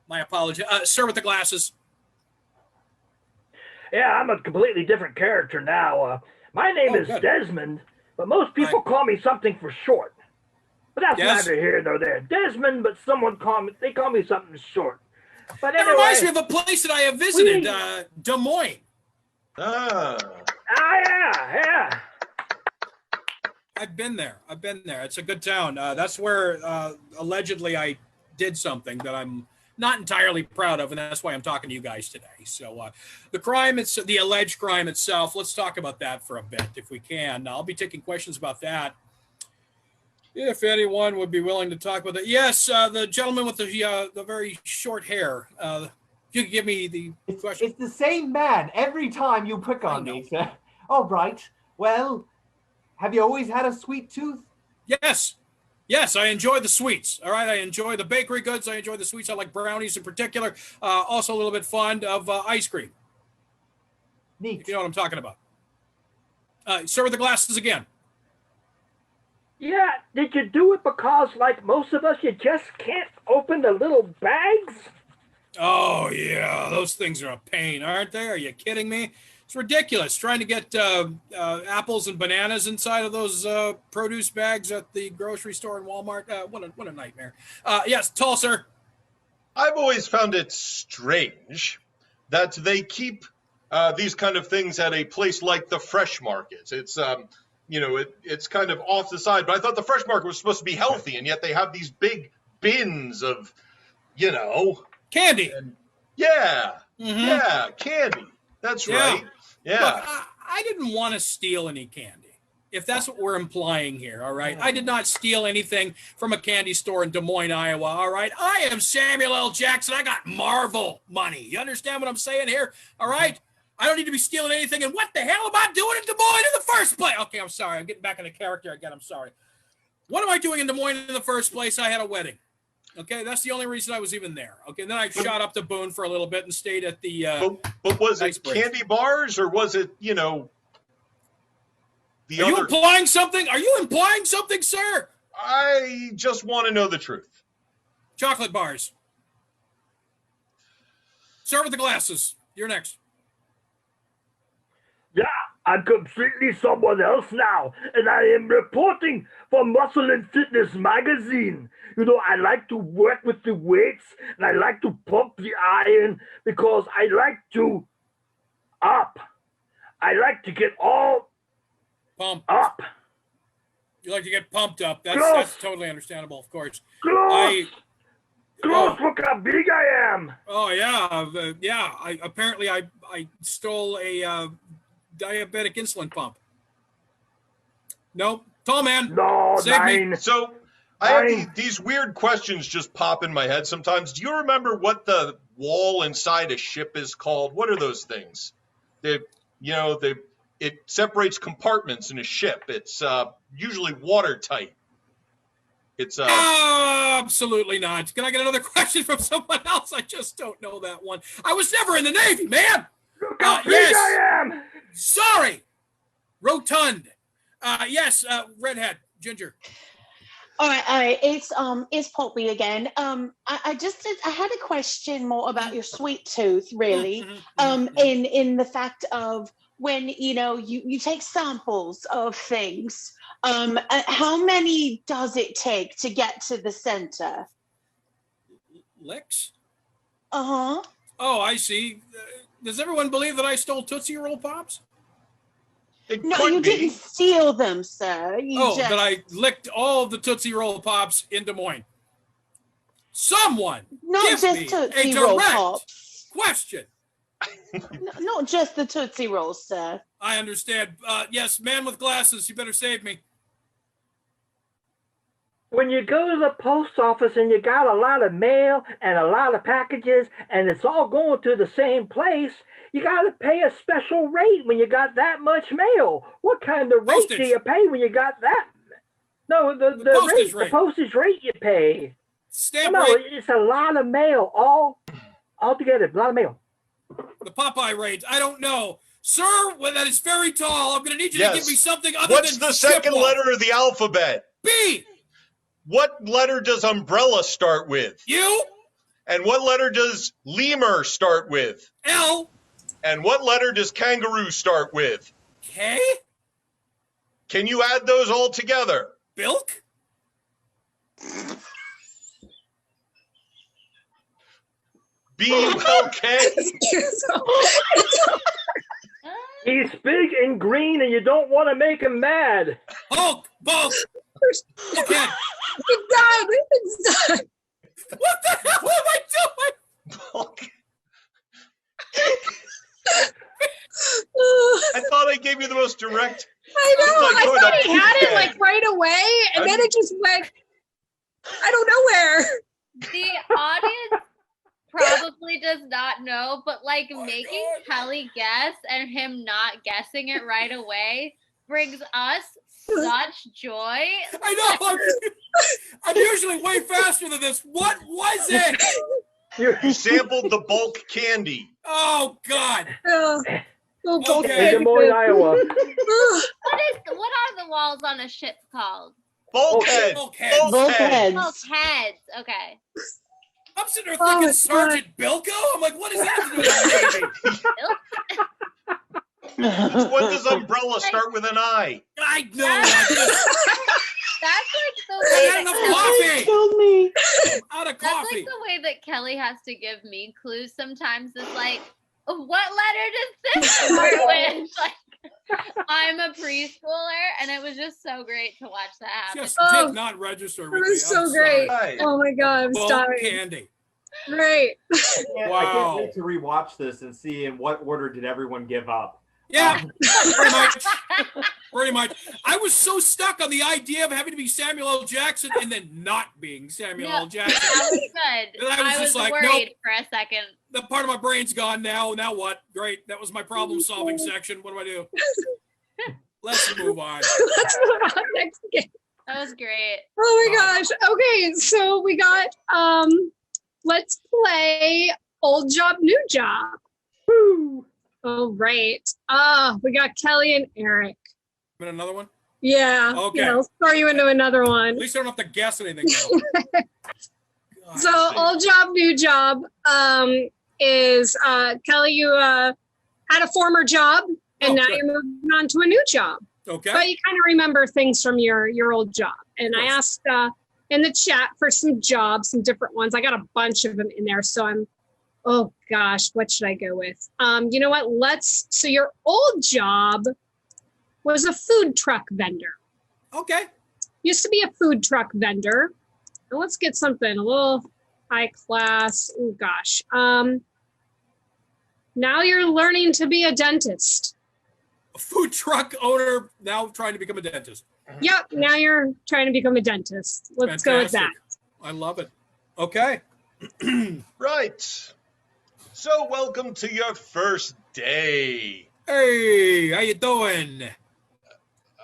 S2: My apology. Sir with the glasses.
S8: Yeah, I'm a completely different character now. My name is
S2: good.
S8: Desmond, but most people call me something for short. But that's neither here nor there. Desmond, but they call me something short. But
S2: that reminds me of a place that I have visited, Des Moines.
S8: Yeah.
S2: I've been there. It's a good town. That's where allegedly I did something that I'm not entirely proud of, and that's why I'm talking to you guys today. So the alleged crime itself, let's talk about that for a bit if we can. I'll be taking questions about that. If anyone would be willing to talk about that. Yes, the gentleman with the very short hair. You could give me the question.
S5: It's the same man every time you pick on me, sir. All right. Well, have you always had a sweet tooth?
S2: Yes, I enjoy the sweets. All right, I enjoy the bakery goods. I enjoy the sweets. I like brownies in particular. Also a little bit fond of ice cream.
S5: Neat.
S2: If you know what I'm talking about. Sir with the glasses again.
S8: Yeah, did you do it because, like most of us, you just can't open the little bags?
S2: Oh, yeah, those things are a pain, aren't they? Are you kidding me? It's ridiculous trying to get apples and bananas inside of those produce bags at the grocery store and Walmart. What a nightmare. Yes, tall sir.
S6: I've always found it strange that they keep these kind of things at a place like the Fresh Market. It's it's kind of off the side, but I thought the Fresh Market was supposed to be healthy, and yet they have these big bins of,
S2: candy.
S6: Candy. That's right. Yeah.
S2: Look, I didn't want to steal any candy, if that's what we're implying here, all right? I did not steal anything from a candy store in Des Moines, Iowa, all right? I am Samuel L. Jackson. I got Marvel money. You understand what I'm saying here, all right? I don't need to be stealing anything. And what the hell am I doing in Des Moines in the first place? Okay, I'm sorry. I'm getting back into character again. I'm sorry. What am I doing in Des Moines in the first place? I had a wedding. Okay, that's the only reason I was even there. Okay, and then I shot up to Boone for a little bit and stayed at the.
S6: But was it candy bars or was it, you know?
S2: Are you implying something? Are you implying something, sir?
S6: I just want to know the truth.
S2: Chocolate bars. Start with the glasses. You're next.
S8: Yeah, I'm completely someone else now, and I am reporting for Muscle and Fitness magazine. You know, I like to work with the weights, and I like to pump the iron because I like to up. I like to get all
S2: pumped
S8: up.
S2: You like to get pumped up. That's totally understandable, of course.
S8: Close, look how big I am.
S2: Oh, yeah. Apparently I stole a diabetic insulin pump. Nope. Tall man.
S8: No,
S2: Save me.
S6: So I have these weird questions just pop in my head sometimes. Do you remember what the wall inside a ship is called? What are those things? It separates compartments in a ship. It's usually watertight. It's
S2: absolutely not. Can I get another question from someone else? I just don't know that one. I was never in the Navy, man. Yes.
S8: I am.
S2: Sorry. Rotund. Yes. Redhead. Ginger.
S7: All right. It's Poppy again. I had a question more about your sweet tooth, really. In the fact of when you take samples of things. How many does it take to get to the center?
S2: Licks?
S7: Uh-huh.
S2: Oh, I see. Does everyone believe that I stole Tootsie Roll Pops?
S7: No, you didn't steal them, sir.
S2: That I licked all of the Tootsie Roll Pops in Des Moines. Someone
S7: not
S2: give
S7: just
S2: me
S7: Tootsie
S2: a
S7: Roll
S2: direct
S7: Pops.
S2: question.
S7: Not just the Tootsie Rolls, sir.
S2: I understand. Yes, man with glasses, you better save me.
S8: When you go to the post office and you got a lot of mail and a lot of packages and it's all going to the same place, you got to pay a special rate when you got that much mail. What kind of rate do you pay when you got that? No, the
S2: postage
S8: rate, the postage rate you pay.
S2: Stamp
S8: rate.
S2: It's
S8: a lot of mail all together. A lot of mail.
S2: The Popeye rate. I don't know. Sir, well, that is very tall. I'm going to need you to give me something other
S6: What's
S2: than
S6: the second letter of the alphabet?
S2: B.
S6: What letter does umbrella start with?
S2: U.
S6: And what letter does lemur start with?
S2: L.
S6: And what letter does kangaroo start with?
S2: K.
S6: Can you add those all together?
S2: Bilk.
S6: B-U-L-K.
S8: He's big and green, and you don't want to make him mad.
S2: Hulk, bulk. Okay.
S4: It's done. It's done.
S2: What the hell am I doing?
S6: Bulk. I thought I gave you the most direct.
S4: I know. I thought he had it
S6: Okay.
S4: like right away, and then it just went. I don't know where.
S9: The audience probably does not know, but like making Kelly guess and him not guessing it right away brings us such joy.
S2: I know. I'm usually way faster than this. What was it?
S6: You sampled the bulk candy.
S2: Oh God.
S8: Okay. In Des Moines, Iowa.
S9: What are the walls on a ship called?
S6: Bulkheads.
S2: Bulkheads.
S9: Bulkheads. Okay.
S2: I'm sitting there thinking Sergeant Bilko. I'm like, what is that to do with the Navy?
S6: Which one does umbrella start with an I?
S2: I know.
S9: That's like the
S2: I
S9: way
S2: had enough coffee.
S7: Killed me.
S2: I'm out of
S9: That's
S2: coffee.
S9: like the way that Kelly has to give me clues sometimes. Is like, what letter does this start with? Like, I'm a preschooler, and it was just so great to watch that happen.
S2: Just did not register
S4: It
S2: with me.
S4: was so
S2: I'm
S4: great.
S2: sorry.
S4: Oh my God, I'm
S2: Bulk
S4: dying.
S2: candy.
S4: Right.
S5: I can't wait to rewatch this and see in what order did everyone give up.
S2: Yeah, pretty much. Pretty much. I was so stuck on the idea of having to be Samuel L. Jackson and then not being Samuel L. Jackson.
S9: That was good.
S2: And I was just like,
S9: worried
S2: nope.
S9: for a second.
S2: The part of my brain's gone now. Now what? Great. That was my problem-solving section. What do I do? Let's move on.
S4: Let's move on next game.
S9: That was great.
S4: Oh my gosh. Okay, so we got let's play old job, new job. Woo. All right. We got Kelly and Eric.
S2: Been another one?
S4: Yeah.
S2: Okay.
S4: Yeah, I'll throw you into another one.
S2: At least I don't have to guess anything.
S4: So old job, new job is Kelly, you had a former job and now you're moving on to a new job.
S2: Okay.
S4: But you kind of remember things from your old job. And I asked in the chat for some jobs, some different ones. I got a bunch of them in there. So oh gosh, what should I go with? You know what? So your old job was a food truck vendor.
S2: Okay.
S4: Used to be a food truck vendor. Now let's get something a little high class. Oh gosh. Now you're learning to be a dentist.
S2: A food truck owner now trying to become a dentist.
S4: Yep. Now you're trying to become a dentist. Let's go with that.
S2: I love it. Okay.
S6: Right. So welcome to your first day.
S2: Hey, how you doing?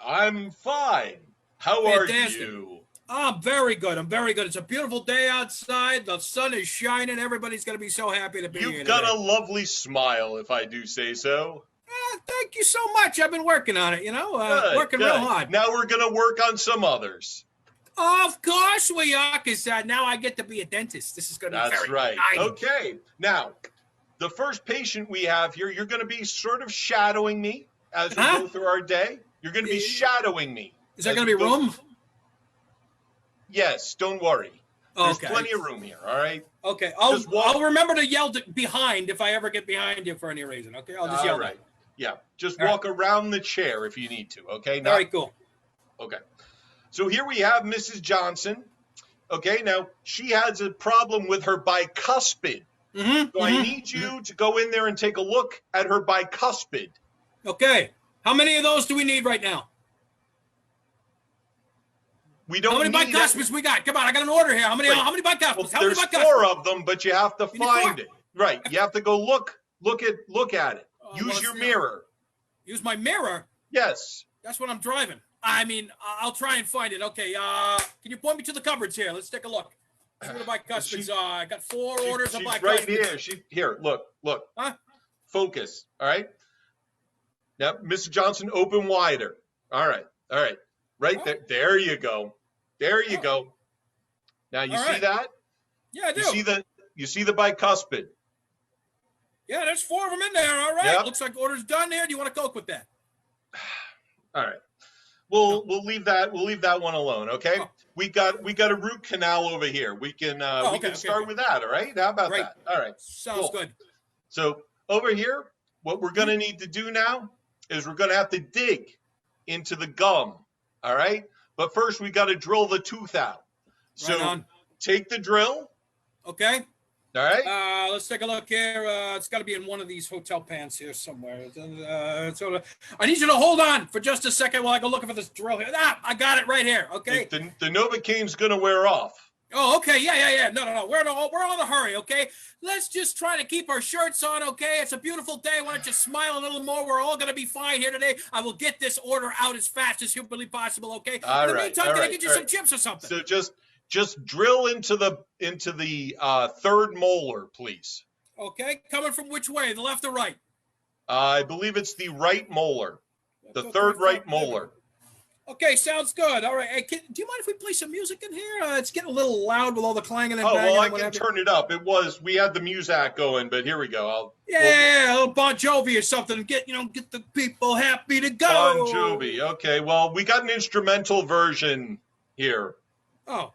S6: I'm fine. How
S2: Fantastic.
S6: are you?
S2: I'm very good. I'm very good. It's a beautiful day outside. The sun is shining. Everybody's going to be so happy to be here.
S6: You've got
S2: today.
S6: a lovely smile, if I do say so.
S2: Thank you so much. I've been working on it,
S6: Good,
S2: working
S6: good.
S2: real hard.
S6: Now we're going to work on some others.
S2: Of course we are, because now I get to be a dentist. This is going to be
S6: That's
S2: very
S6: right.
S2: exciting.
S6: Okay. Now, the first patient we have here, you're going to be sort of shadowing me as we go through our day. You're going to be shadowing me.
S2: Is there going to be room?
S6: Yes, don't worry. There's
S2: Okay.
S6: plenty of room here, all right?
S2: Okay, I'll remember to yell behind if I ever get behind you for any reason. Okay, I'll just yell.
S6: All right. Yeah, just
S2: All
S6: walk around the chair if you need to, okay?
S2: All right, cool.
S6: Okay. So here we have Mrs. Johnson. Okay, now she has a problem with her bicuspid. So I need you to go in there and take a look at her bicuspid.
S2: Okay. How many of those do we need right now?
S6: We don't
S2: How many
S6: need
S2: bicuspids we got? Come on, I got an order here. How many?
S6: Wait.
S2: How many bicuspids?
S6: Well,
S2: How many
S6: there's
S2: bicuspids?
S6: 4 of them, but you have to
S2: You need
S6: find
S2: 4?
S6: it. Right. You have to go look at it. Use
S2: well,
S6: your
S2: it's-
S6: mirror.
S2: Use my mirror.
S6: Yes.
S2: That's what I'm driving. I mean, I'll try and find it. Okay. Can you point me to the cupboards here? Let's take a look. See what the bicuspids are. I got 4 orders of
S6: She's
S2: bicuspids.
S6: right here. Here, look.
S2: Huh?
S6: Focus. All right. Now, Mrs. Johnson, open wider. All right. Right there. There you go. There you go. Now you
S2: All
S6: see
S2: right.
S6: that?
S2: Yeah, I do.
S6: You see the bicuspid.
S2: Yeah, there's 4 of them in there. All right.
S6: Yep.
S2: Looks like order's done there. Do you want to coke with that?
S6: All right. We'll leave that one alone, okay?
S2: Oh.
S6: We got a root canal over here. We can start with that, all right? How about
S2: Great.
S6: that? All right.
S2: Sounds
S6: Cool.
S2: good.
S6: So over here, what we're going to need to do now is we're going to have to dig into the gum, all right? But first, we got to drill the tooth out. So
S2: Right on.
S6: take the drill,
S2: Okay.
S6: all right?
S2: Let's take a look here. It's got to be in one of these hotel pants here somewhere. I need you to hold on for just a second while I go looking for this drill here. I got it right here. Okay.
S6: The Novocaine's going to wear off.
S2: Oh, okay. Yeah. No. We're on a hurry. Okay. Let's just try to keep our shirts on. Okay. It's a beautiful day. Why don't you smile a little more? We're all going to be fine here today. I will get this order out as fast as humanly possible. Okay.
S6: All
S2: in the
S6: right,
S2: meantime,
S6: all
S2: can I
S6: right,
S2: get you
S6: all
S2: some
S6: right.
S2: chips or something?
S6: So just drill into the third molar, please.
S2: Okay. Coming from which way? The left or right?
S6: I believe it's the right molar, the third right molar.
S2: Okay, sounds good. All right. Hey, do you mind if we play some music in here? It's getting a little loud with all the clanging and
S6: Oh,
S2: banging.
S6: well, I
S2: and what
S6: can
S2: have you.
S6: turn it up. We had the Muzak going, but here we go.
S2: Yeah, a little Bon Jovi or something. Get the people happy to go.
S6: Bon Jovi. Okay, well, we got an instrumental version here.
S2: Oh.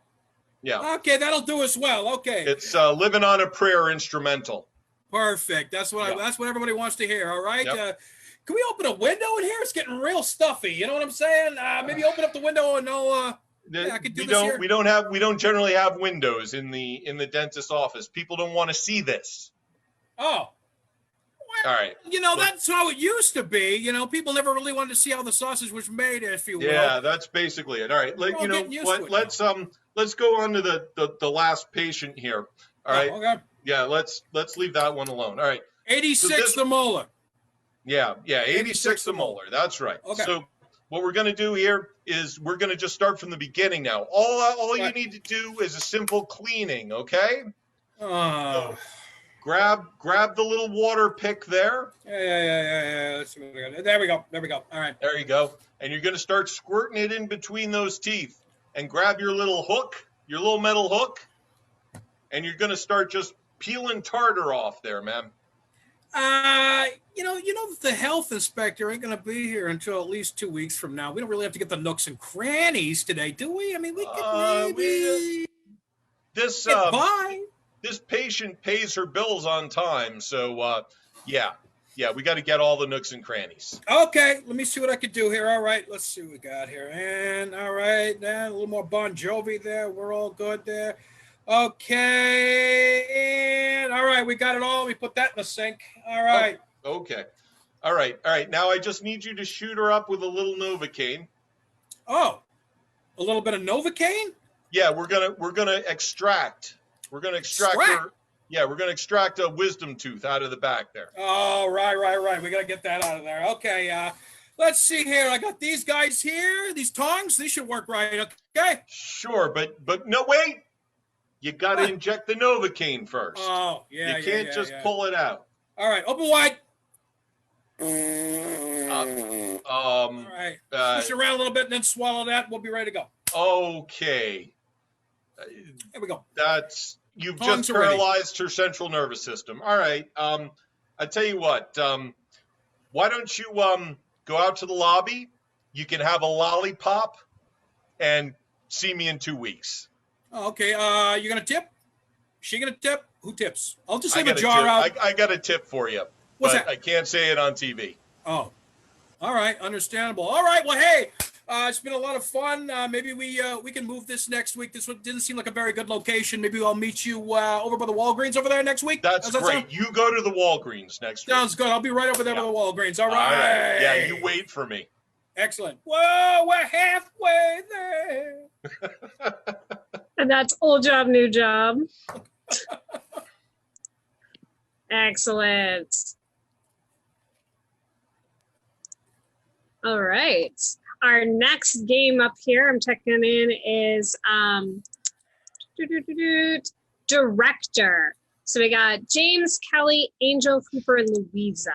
S6: Yeah.
S2: Okay, that'll do as well. Okay.
S6: It's Living on a Prayer instrumental.
S2: Perfect. That's what that's what everybody wants to hear. All right.
S6: Yep.
S2: Can we open a window in here? It's getting real stuffy. You know what I'm saying? Maybe open up the window and I could do this here.
S6: We don't generally have windows in the dentist office. People don't want to see this.
S2: Oh.
S6: All right.
S2: That's how it used to be. People never really wanted to see how the sausage was made, if you will.
S6: Yeah, that's basically it. All right.
S2: We're all getting used to it
S6: Let's go on to the last patient here. All right.
S2: Okay.
S6: Yeah, let's leave that one alone. All right.
S2: 86 the molar.
S6: Yeah, 86 the molar. That's right.
S2: Okay.
S6: So what we're going to do here is we're going to just start from the beginning now. All you need to do is a simple cleaning, okay? So grab the little water pick there.
S2: Yeah. Let's see what I got. There we go. All right.
S6: There you go. And you're going to start squirting it in between those teeth. And grab your little hook, your little metal hook, and you're going to start just peeling tartar off there, man.
S2: The health inspector ain't going to be here until at least 2 weeks from now. We don't really have to get the nooks and crannies today, do we? I mean, we could maybe
S6: this
S2: by.
S6: This patient pays her bills on time, so yeah, we got to get all the nooks and crannies.
S2: Okay, let me see what I could do here. All right, let's see what we got here. And all right, a little more Bon Jovi there. We're all good there. Okay, and all right, we got it all. We put that in the sink. All right.
S6: Okay. All right. Now I just need you to shoot her up with a little Novocaine.
S2: Oh, a little bit of Novocaine?
S6: Yeah, we're gonna extract. We're gonna extract her. Yeah, we're gonna extract a wisdom tooth out of the back there.
S2: Oh, right. We gotta get that out of there. Okay. Let's see here. I got these guys here. These tongs. These should work right. Okay.
S6: Sure, but no, wait. You got to inject the Novocaine first.
S2: Oh, yeah.
S6: You can't just pull it out.
S2: All right, open wide.
S6: All
S2: right. Push around a little bit and then swallow that. We'll be ready to go.
S6: Okay.
S2: There we go.
S6: You've just paralyzed her central nervous system. All right. I tell you what. Why don't you go out to the lobby? You can have a lollipop and see me in 2 weeks.
S2: Okay, you gonna tip? She gonna tip? Who tips? I'll just leave a
S6: jar
S2: out.
S6: I got a tip for you.
S2: What's
S6: but
S2: that?
S6: I can't say it on TV.
S2: Oh, all right, understandable. All right, well, hey, it's been a lot of fun. Maybe we can move this next week. This one didn't seem like a very good location. Maybe I'll meet you over by the Walgreens over there next week.
S6: That's great.
S2: Sound?
S6: You go to the Walgreens next week.
S2: Sounds good. I'll be right over there by the Walgreens. All right.
S6: Yeah, you wait for me.
S2: Excellent. Whoa, we're halfway there.
S4: And that's old job, new job. Excellent. All right. Our next game up here, I'm checking in, is director. So we got James, Kelly, Angel, Cooper, and Louisa.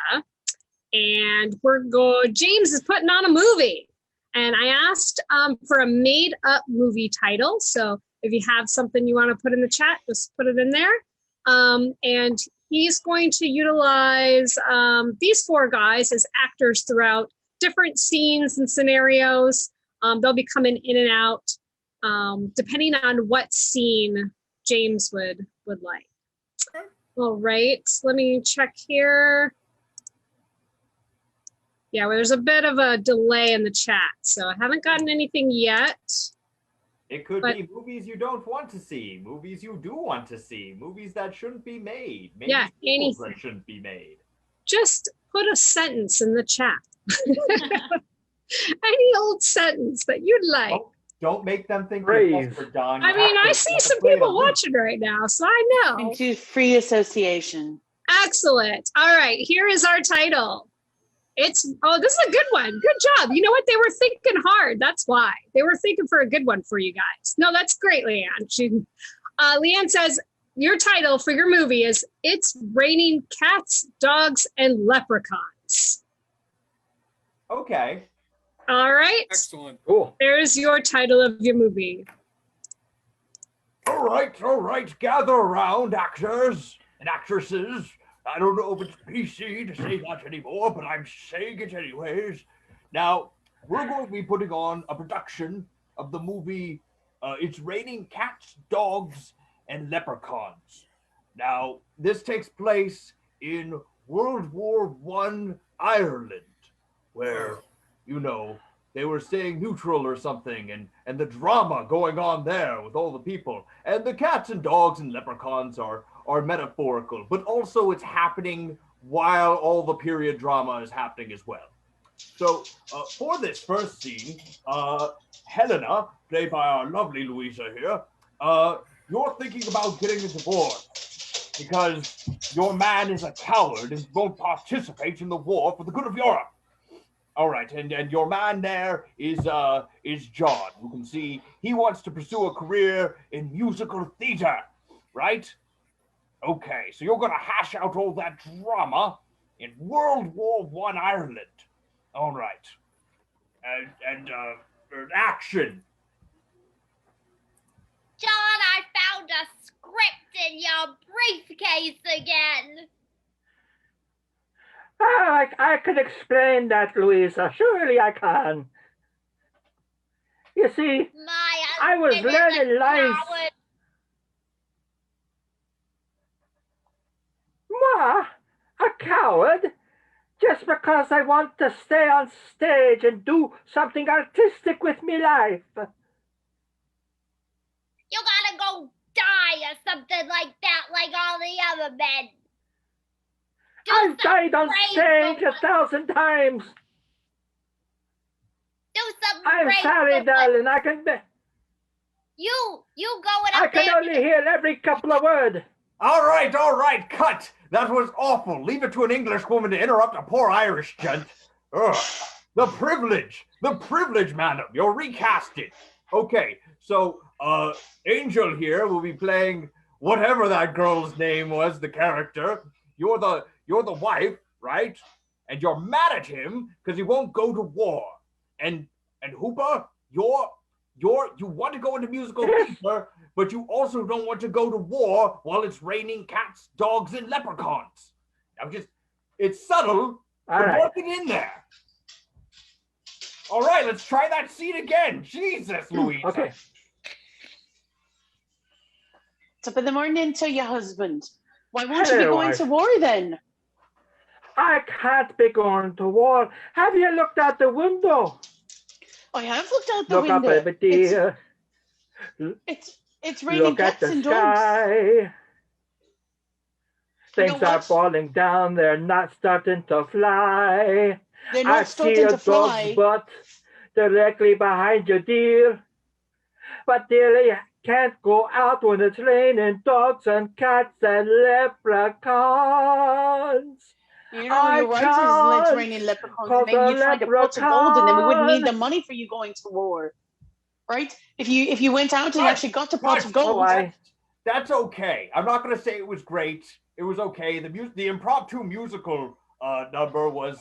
S4: And James is putting on a movie. And I asked for a made-up movie title. So if you have something you want to put in the chat, just put it in there. And he's going to utilize these four guys as actors throughout different scenes and scenarios. They'll be coming in and out depending on what scene James would like. All right, let me check here. Yeah, well, there's a bit of a delay in the chat, so I haven't gotten anything yet.
S5: It could be movies you don't want to see, movies you do want to see, movies that shouldn't be made, maybe
S4: anything
S5: that shouldn't be made.
S4: Just put a sentence in the chat. Any old sentence that you'd like.
S5: Don't make them think
S8: Praise.
S5: you're Don.
S4: I mean, I see some people watching right now, so I know.
S7: Into free association.
S4: Excellent. All right, here is our title. This is a good one. Good job. You know what? They were thinking hard. That's why. They were thinking for a good one for you guys. No, that's great, Leanne. Leanne says, your title for your movie is It's Raining Cats, Dogs, and Leprechauns.
S5: Okay.
S4: All right.
S2: Excellent.
S8: Cool.
S4: There's your title of your movie.
S5: All right. Gather around, actors and actresses. I don't know if it's PC to say that anymore, but I'm saying it anyways. Now, we're going to be putting on a production of the movie It's Raining Cats, Dogs, and Leprechauns. Now, this takes place in World War I Ireland, where, they were staying neutral or something, and the drama going on there with all the people. And the cats and dogs and leprechauns are metaphorical, but also it's happening while all the period drama is happening as well. So for this first scene, Helena, played by our lovely Louisa here, you're thinking about getting a divorce because your man is a coward and won't participate in the war for the good of Europe. All right, and your man there is John. You can see he wants to pursue a career in musical theater, right? Okay, so you're gonna hash out all that drama in World War I Ireland. All right, and action.
S9: John, I found a script in your briefcase again.
S8: I can explain that, Louisa. Surely I can. You see, I was learning life. Moi? A coward? Just because I want to stay on stage and do something artistic with me life.
S9: You gotta go die or something like that, like all the other men.
S8: I've died on stage 1,000 times.
S9: Do something
S8: I'm
S9: great
S8: sorry,
S9: for
S8: darling. I can
S9: going up there.
S8: only hear every couple of words.
S5: All right, cut. That was awful. Leave it to an English woman to interrupt a poor Irish gent. Ugh. The privilege, madam. You're recasted. Okay, so Angel here will be playing whatever that girl's name was, the character. You're the wife, right? And you're mad at him because he won't go to war. And Hoopa, you want to go into musical theater, but you also don't want to go to war while it's raining cats, dogs, and leprechauns. Now it's subtle, but work it in there. All right, let's try that scene again. Jesus, Louisa.
S8: Okay.
S7: Top of the morning to your husband. Why won't you be going to war then?
S8: I can't be going to war. Have you looked out the window?
S7: I have looked out the
S8: Look
S7: window.
S8: up, baby dear.
S7: It's raining
S8: Look at
S7: cats
S8: the
S7: and dogs.
S8: sky. Things are
S7: what?
S8: falling down. They're not starting to fly.
S7: They're not starting to fly.
S8: Dog's butt directly behind you, dear. But dear, you can't go out when it's raining dogs and cats and leprechauns.
S7: You know, you're right, it's raining leprechauns, and maybe you find a pot of gold, and then we wouldn't need the money for you going to war. Right? If you went out and actually got the pot of gold.
S5: That's okay. I'm not going to say it was great. It was okay. The impromptu musical number was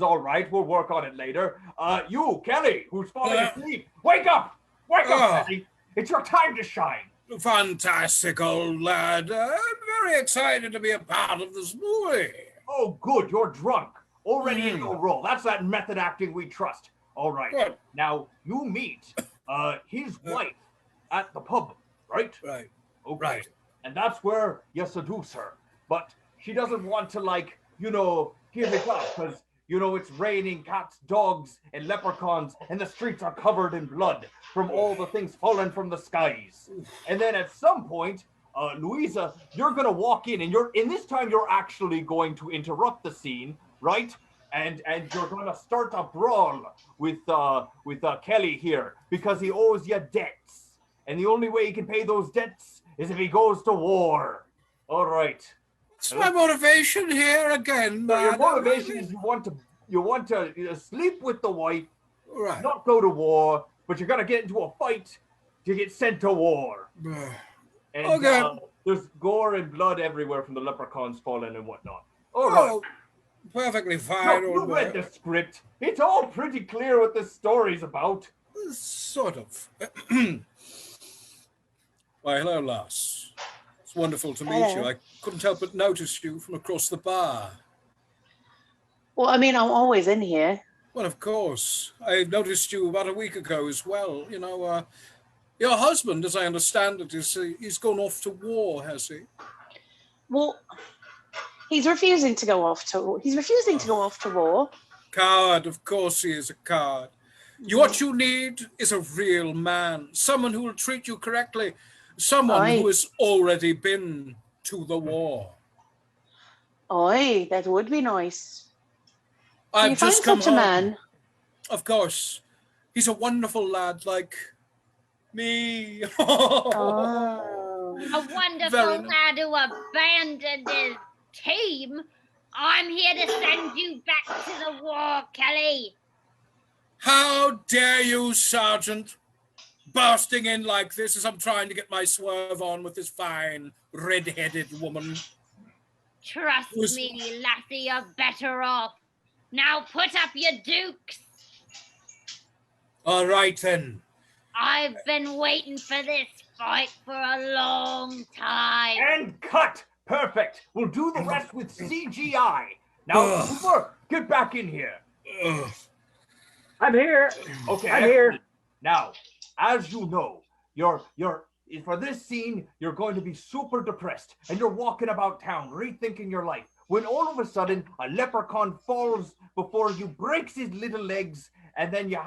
S5: all right. We'll work on it later. You, Kelly, who's falling asleep, wake up! Wake up, Kelly! It's your time to shine.
S2: Fantastic, old lad. I'm very excited to be a part of this movie.
S5: Oh, good. You're drunk. Already in your role. That's that method acting we trust. All right.
S2: Good.
S5: Now, you meet his wife at the pub, right?
S2: Right.
S5: Okay.
S2: Right.
S5: And that's where you seduce her. But she doesn't want to, give it up because, it's raining cats, dogs, and leprechauns, and the streets are covered in blood from all the things falling from the skies. And then at some point, Louisa, you're going to walk in, and this time you're actually going to interrupt the scene, right? And you're going to start a brawl with Kelly here because he owes you debts. And the only way he can pay those debts is if he goes to war. All right.
S2: What's my motivation here again, man?
S5: Your motivation is you want to sleep with the wife,
S2: Right.
S5: not go to war, but you're going to get into a fight to get sent to war. And
S2: Okay.
S5: There's gore and blood everywhere from the leprechauns falling and whatnot. All right.
S2: Perfectly fine.
S5: No, you read the script. It's all pretty clear what this story's about.
S2: Sort of. Why, hello, lass. It's wonderful to meet you. I couldn't help but notice you from across the bar.
S7: Well, I mean, I'm always in here.
S2: Well, of course. I noticed you about a week ago as well. Your husband, as I understand it, he's gone off to war, has he?
S7: Well, he's refusing to go off to war.
S2: Coward, of course he is a coward. What you need is a real man, someone who will treat you correctly, someone who has already been to the war.
S7: Oi, that would be nice. Can you
S2: I've
S7: find
S2: just come
S7: such a
S2: home.
S7: man?
S2: Of course. He's a wonderful lad like me.
S7: Oh.
S9: A wonderful
S2: Very nice.
S9: lad who abandoned his team. I'm here to send you back to the war, Kelly.
S2: How dare you, Sergeant, bursting in like this as I'm trying to get my swerve on with this fine red-headed woman.
S9: Trust me, lassie, you're better off. Now put up your dukes.
S2: All right, then.
S9: I've been waiting for this fight for a long time.
S5: And cut! Perfect. We'll do the rest with CGI. Now, Cooper, get back in here.
S8: I'm here.
S5: Okay.
S8: I'm here.
S5: Now, as you know, you're for this scene, you're going to be super depressed, and you're walking about town, rethinking your life, when all of a sudden, a leprechaun falls before you, breaks his little legs, and then you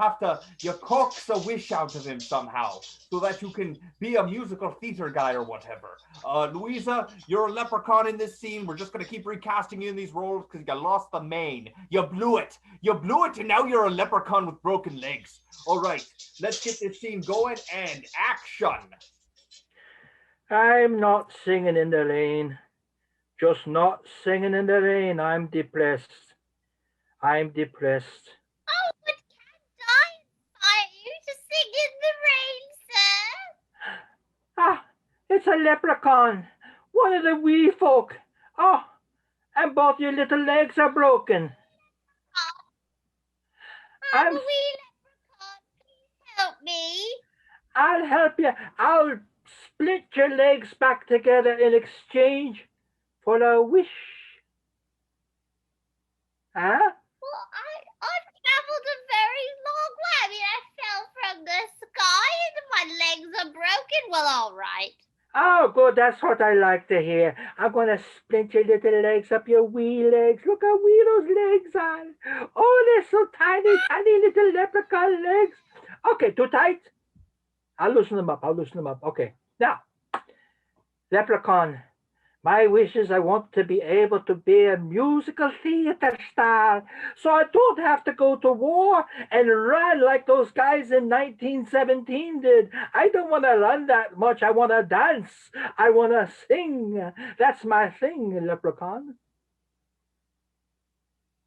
S5: coax a wish out of him somehow, so that you can be a musical theater guy or whatever. Louisa, you're a leprechaun in this scene. We're just going to keep recasting you in these roles because you lost the mane. You blew it, and now you're a leprechaun with broken legs. All right, let's get this scene going, and action.
S8: I'm not singing in the rain. Just not singing in the rain. I'm depressed. I'm depressed.
S9: Oh, but can't I invite you to sing in the rain, sir?
S8: Ah, it's a leprechaun. One of the wee folk. Oh, and both your little legs are broken.
S9: I'm a wee leprechaun. Please help me.
S8: I'll help you. I'll split your legs back together in exchange for a wish. Huh?
S9: Well, I've traveled a very long way. I mean, I fell from the sky and my legs are broken. Well, all right.
S8: Oh, good. That's what I like to hear. I'm going to split your little legs up, your wee legs. Look how wee those legs are. Oh, they're so tiny, tiny little leprechaun legs. Okay, too tight? I'll loosen them up. Okay. Now, leprechaun, my wish is I want to be able to be a musical theater star, so I don't have to go to war and run like those guys in 1917 did. I don't want to run that much. I want to dance. I want to sing. That's my thing, leprechaun.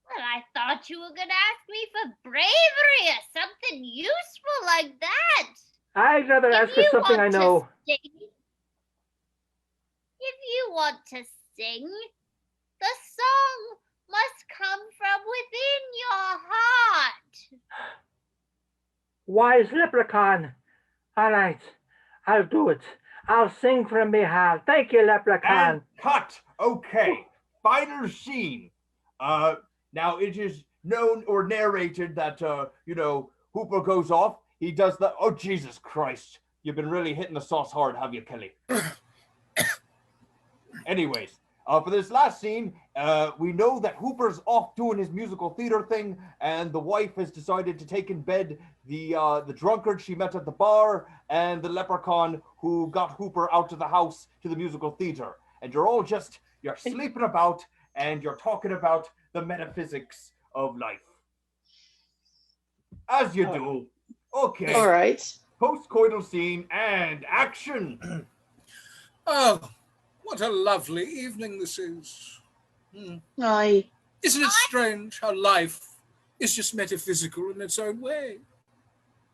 S9: Well, I thought you were going to ask me for bravery or something useful like that.
S8: I'd rather ask for something I know.
S9: If you want to sing, the song must come from within your heart.
S8: Wise leprechaun. All right, I'll do it. I'll sing from my heart. Thank you, leprechaun.
S5: And cut. Okay. Final scene. Now it is known or narrated that Hooper goes off. He does the. Oh, Jesus Christ! You've been really hitting the sauce hard, have you, Kelly? Anyways, for this last scene, we know that Hooper's off doing his musical theater thing, and the wife has decided to take in bed the drunkard she met at the bar and the leprechaun who got Hooper out of the house to the musical theater. And you're sleeping about, and you're talking about the metaphysics of life. As you do. Okay.
S7: All right.
S5: Post-coital scene and action.
S2: Oh, what a lovely evening this is.
S7: Aye.
S2: Isn't it strange how life is just metaphysical in its own way?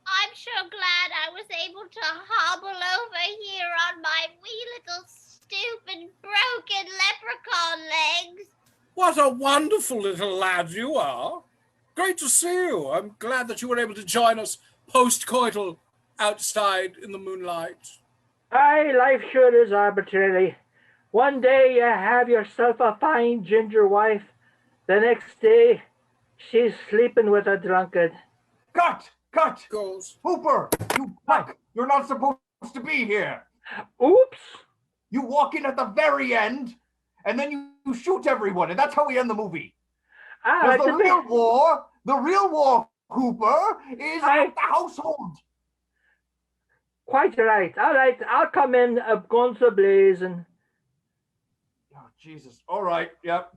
S9: I'm sure glad I was able to hobble over here on my wee little stupid broken leprechaun legs.
S2: What a wonderful little lad you are. Great to see you. I'm glad that you were able to join us post-coital outside in the moonlight.
S8: Aye, life sure is arbitrary. One day you have yourself a fine ginger wife. The next day, she's sleeping with a drunkard.
S5: Cut!
S2: Goes.
S5: Hooper, you fuck! You're not supposed to be here.
S8: Oops!
S5: You walk in at the very end, and then you shoot everyone, and that's how we end the movie. The real war, Hooper, is at the household.
S8: Quite right. All right, I'll come in, guns a-blazing.
S5: Oh, Jesus. All right. Yep.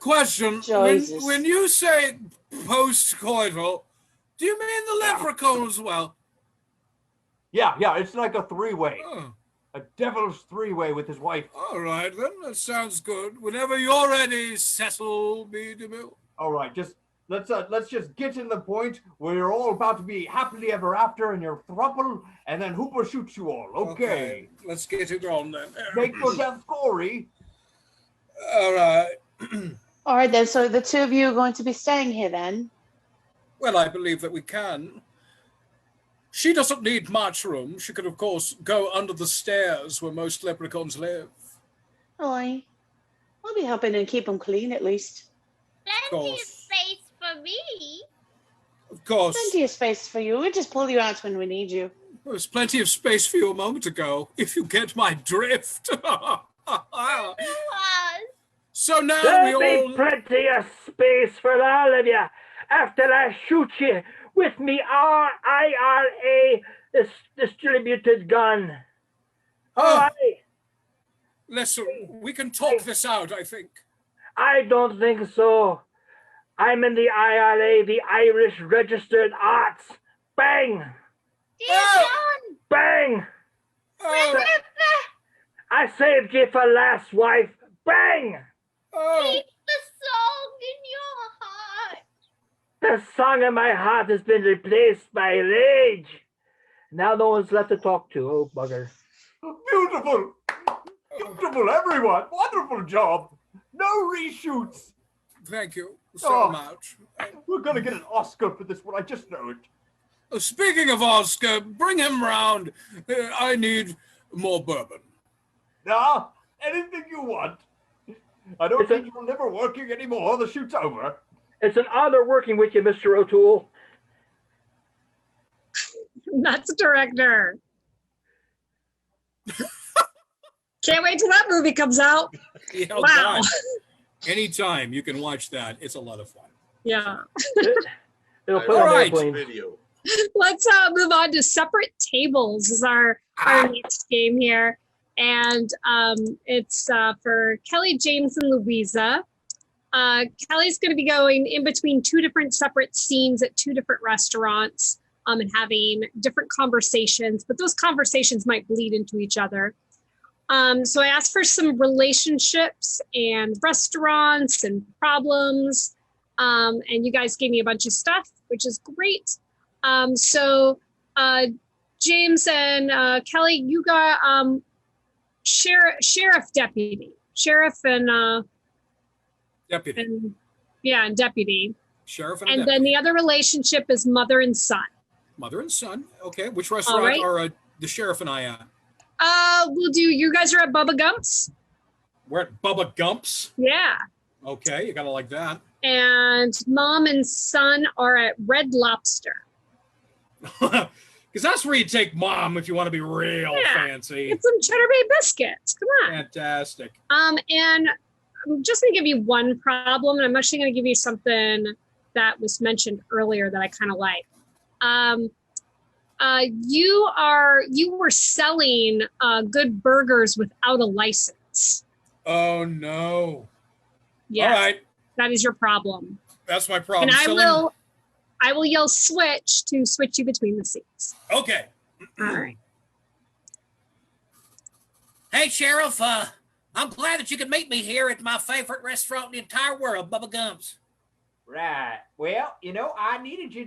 S2: Question.
S7: Jesus.
S2: When you say post-coital, do you mean the leprechaun as well?
S5: Yeah. It's like a three-way.
S2: Oh.
S5: A devil's three-way with his wife.
S2: All right, then. That sounds good. Whenever you're ready, Cecil B. DeMille.
S5: All right. Let's just get to the point where you're all about to be happily ever after in your throuple, and then Hooper shoots you all. Okay.
S2: Let's get it on then.
S5: Make your death gory.
S2: All right.
S7: All right, then. So the two of you are going to be staying here then?
S2: Well, I believe that we can. She doesn't need much room. She could, of course, go under the stairs where most leprechauns live.
S7: Aye. I'll be helping and keep them clean at least.
S9: Plenty of space for me.
S2: Of course.
S7: Plenty of space for you. We'll just pull you out when we need you.
S2: There's plenty of space for you a moment ago, if you get my drift. So now
S8: There'll
S2: we all...
S8: be plenty of space for all of you after I shoot you with me IRA distributed gun. All right.
S2: Listen, we can talk this out, I think.
S8: I don't think so. I'm in the IRA, the Irish Registered Arts. Bang! Bang! I saved you for last wife. Bang!
S9: Keep the song in your heart.
S8: The song in my heart has been replaced by rage. Now no one's left to talk to. Oh, bugger.
S5: Beautiful. Beautiful, everyone. Wonderful job. No reshoots.
S2: Thank you so much.
S5: We're going to get an Oscar for this one. I just know it.
S2: Speaking of Oscar, bring him round. I need more bourbon.
S5: Nah, anything you want. I don't think you're never working anymore. The shoot's over.
S8: It's an honor working with you, Mr. O'Toole.
S4: That's director. Can't wait till that movie comes out.
S2: Yeah,
S4: wow.
S2: God. Anytime you can watch that. It's a lot of fun.
S4: Yeah.
S8: It'll
S2: put on airplane.
S6: Video.
S4: Let's move on to separate tables. This is our next game here. And it's for Kelly, James, and Louisa. Kelly's going to be going in between two different separate scenes at two different restaurants and having different conversations, but those conversations might bleed into each other. So I asked for some relationships and restaurants and problems, and you guys gave me a bunch of stuff, which is great. So James and Kelly, you got sheriff deputy, sheriff and
S2: deputy.
S4: And deputy.
S2: Sheriff and
S4: And
S2: deputy.
S4: then the other relationship is mother and son.
S2: Mother and son. Okay. Which restaurant are the sheriff and I at?
S4: We'll do. You guys are at Bubba Gump's.
S2: We're at Bubba Gump's.
S4: Yeah.
S2: Okay, you gotta like that.
S4: And mom and son are at Red Lobster.
S2: Because that's where you take mom if you want to be real fancy.
S4: Get some Cheddar Bay biscuits. Come on.
S2: Fantastic.
S4: And I'm just going to give you one problem, and I'm actually going to give you something that was mentioned earlier that I kind of like. You were selling good burgers without a license.
S2: Oh no.
S4: Yeah.
S2: All right.
S4: That is your problem.
S2: That's my problem.
S4: And I will yell switch to switch you between the seats.
S2: Okay.
S4: All right.
S11: Hey, Sheriff. I'm glad that you could meet me here at my favorite restaurant in the entire world, Bubba Gump's.
S5: Right. Well, I needed you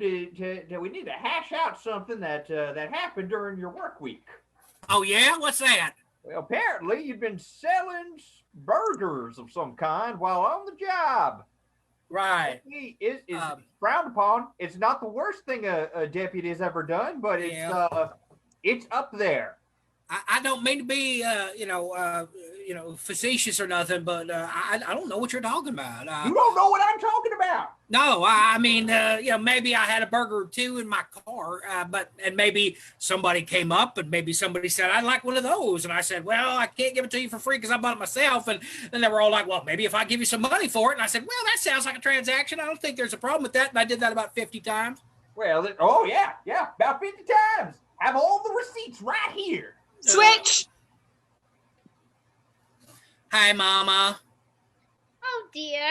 S5: we need to hash out something that happened during your work week.
S11: Oh, yeah? What's that?
S5: Well, apparently you've been selling burgers of some kind while on the job.
S11: Right.
S5: Is frowned upon. It's not the worst thing a deputy has ever done, but it's up there.
S11: I don't mean to be, facetious or nothing, but I don't know what you're talking about.
S5: You don't know what I'm talking about.
S11: No, I mean, maybe I had a burger or two in my car, and maybe somebody came up and maybe somebody said, I'd like one of those. And I said, well, I can't give it to you for free because I bought it myself. And then they were all like, well, maybe if I give you some money for it. And I said, well, that sounds like a transaction. I don't think there's a problem with that. And I did that about 50 times.
S5: Well, yeah, about 50 times. Have all the receipts right here.
S4: Switch.
S11: Hi, Mama.
S9: Oh dear.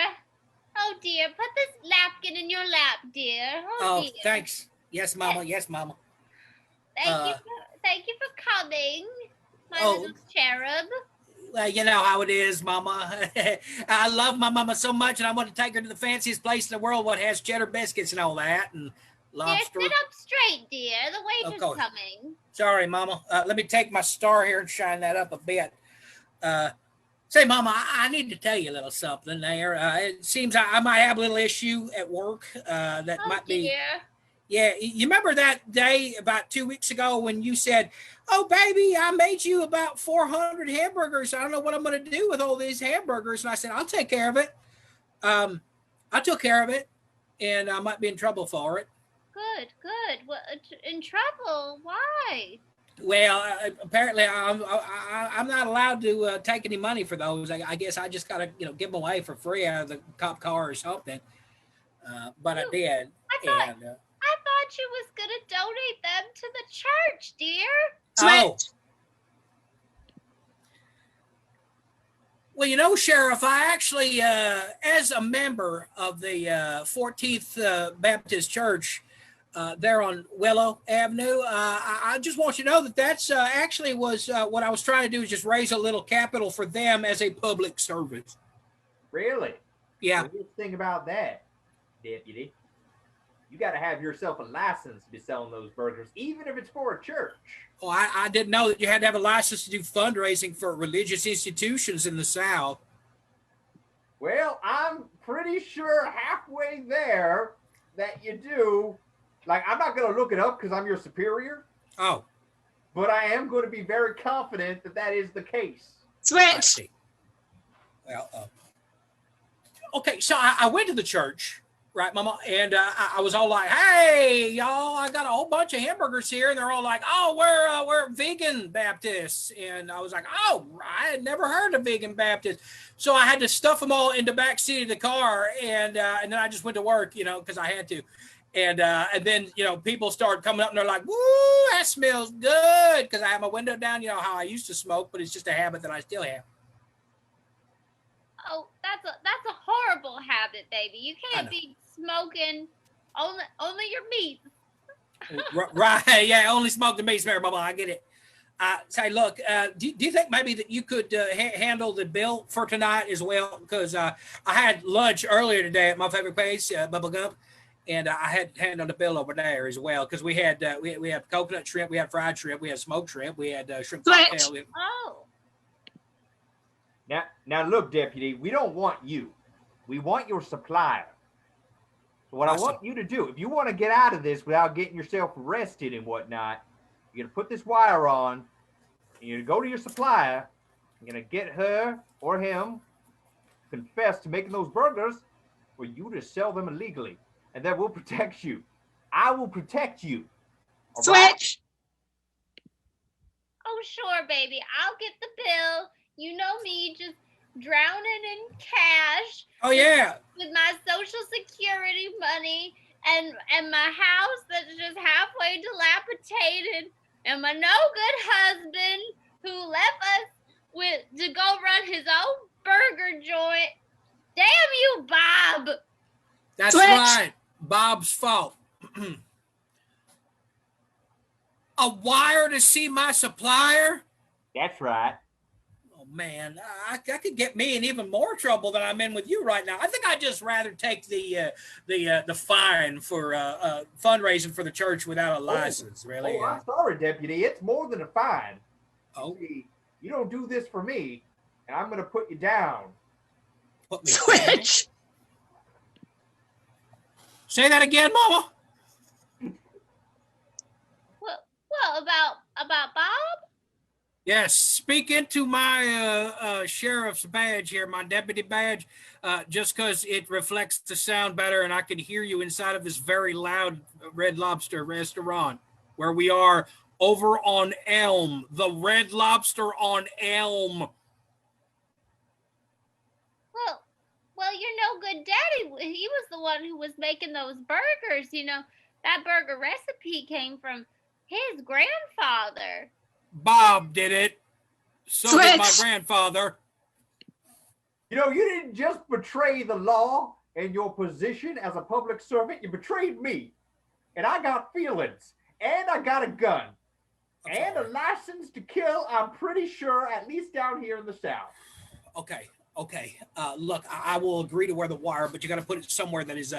S9: Oh dear. Put this napkin in your lap, dear.
S11: Oh,
S9: Dear.
S11: thanks. Yes, Mama. Yes, Mama.
S9: Thank you for coming, my
S11: Oh.
S9: little cherub.
S11: Well, you know how it is, Mama. I love my mama so much, and I want to take her to the fanciest place in the world, what has cheddar biscuits and all that, and lobster.
S9: Dear, sit up straight, dear. The waiter's
S11: course.
S9: coming.
S11: Sorry, Mama. Let me take my star here and shine that up a bit. Say, Mama, I need to tell you a little something there. It seems I might have a little issue at work that might be.
S9: Dear.
S11: Yeah, you remember that day about 2 weeks ago when you said, "Oh, baby, I made you about 400 hamburgers. I don't know what I'm going to do with all these hamburgers." And I said, "I'll take care of it." I took care of it, and I might be in trouble for it.
S9: Good. Well, in trouble? Why?
S11: Well, apparently I'm not allowed to take any money for those. I guess I just got to give them away for free out of the cop car or something. But I did.
S9: I thought you was going to donate them to the church, dear.
S11: Oh. Well, Sheriff, I actually, as a member of the 14th Baptist Church there on Willow Avenue, I just want you to know that that's actually was what I was trying to do is just raise a little capital for them as a public service.
S5: Really?
S11: Yeah.
S5: The good thing about that, Deputy, you got to have yourself a license to be selling those burgers, even if it's for a church.
S11: Oh, I didn't know that you had to have a license to do fundraising for religious institutions in the South.
S5: Well, I'm pretty sure halfway there that you do. Like, I'm not going to look it up because I'm your superior.
S11: Oh.
S5: But I am going to be very confident that that is the case.
S4: Switch.
S11: Well, okay, so I went to the church, right, Mama? And I was all like, "Hey, y'all, I got a whole bunch of hamburgers here." And they're all like, "Oh, we're vegan Baptists." And I was like, "Oh, I had never heard of vegan Baptists." So I had to stuff them all in the back seat of the car. And then I just went to work, because I had to. And then, people started coming up and they're like, "Woo, that smells good." Because I have my window down, how I used to smoke, but it's just a habit that I still have.
S9: Oh, that's a horrible habit, baby. You can't be smoking only your meat.
S11: Right, yeah, only smoke the meat, Mama. I get it. Say, look, do you think maybe that you could handle the bill for tonight as well? Because I had lunch earlier today at my favorite place, Bubble Gump, and I had handled the bill over there as well because we had we had coconut shrimp, we had fried shrimp, we had smoked shrimp, we had shrimp cocktail.
S9: Oh.
S5: Now look, Deputy, we don't want you. We want your supplier. So what I want you to do, if you want to get out of this without getting yourself arrested and whatnot, you're going to put this wire on, and you're going to go to your supplier, you're going to get her or him confess to making those burgers for you to sell them illegally. And that will protect you. I will protect you.
S4: Switch. Right?
S9: Oh, sure, baby. I'll get the bill. You know me, just drowning in cash.
S11: Oh, yeah.
S9: With my Social Security money and my house that's just halfway dilapidated and my no-good husband who left us to go run his own burger joint. Damn you, Bob.
S11: That's right. Bob's fault. A wire to see my supplier?
S5: That's right.
S11: Oh, man, I could get me in even more trouble than I'm in with you right now. I think I'd just rather take the fine for fundraising for the church without a license, really.
S5: Oh, I'm sorry, Deputy. It's more than a fine.
S11: Oh.
S5: See, you don't do this for me, and I'm going to put you down.
S11: Put me Switch! Down. Say that again, Mama.
S9: Well, about Bob?
S11: Yes, speak into my sheriff's badge here, my deputy badge, just because it reflects the sound better and I can hear you inside of this very loud Red Lobster restaurant where we are over on Elm, the Red Lobster on Elm.
S9: Well, you're no good daddy. He was the one who was making those burgers. That burger recipe came from his grandfather.
S11: Bob did it. So did my grandfather.
S5: You know, you didn't just betray the law and your position as a public servant, you betrayed me. And I got feelings, and I got a gun, and a license to kill, I'm pretty sure, at least down here in the South.
S11: Okay. Look, I will agree to wear the wire, but you got to put it somewhere that is,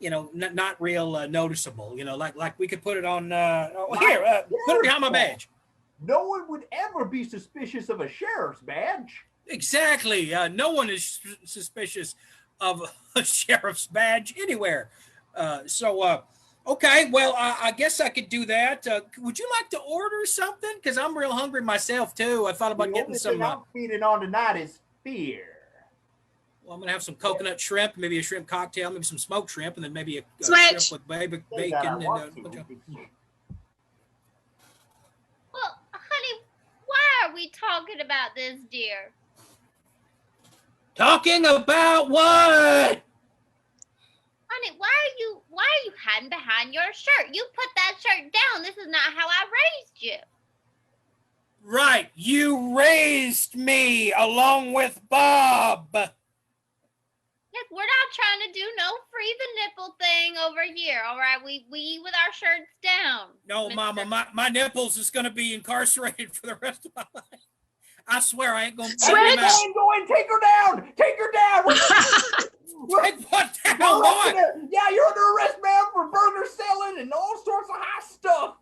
S11: not real noticeable. Like we could put it on. Here, put it behind my badge.
S5: No one would ever be suspicious of a sheriff's badge.
S11: Exactly. No one is suspicious of a sheriff's badge anywhere. Okay. Well, I guess I could do that. Would you like to order something? Because I'm real hungry myself too. I thought about getting some.
S5: The only thing I'm feeding on tonight is fear.
S11: Well, I'm gonna have some coconut shrimp, maybe a shrimp cocktail, maybe some smoked shrimp, and then maybe a
S4: Switch.
S11: shrimp with bacon.
S9: Well, honey, why are we talking about this, dear?
S11: Talking about what?
S9: Honey, why are you hiding behind your shirt? You put that shirt down. This is not how I raised you.
S11: Right, you raised me along with Bob.
S9: Yes, we're not trying to do no free the nipple thing over here, all right? We eat with our shirts down.
S11: No,
S9: Mr.
S11: Mama, my nipples is going to be incarcerated for the rest of my life. I swear I ain't going to
S5: Go in, take her down. Take her down.
S11: Take what down, boy?
S5: Yeah, you're under arrest, man, for burger selling and all sorts of high stuff.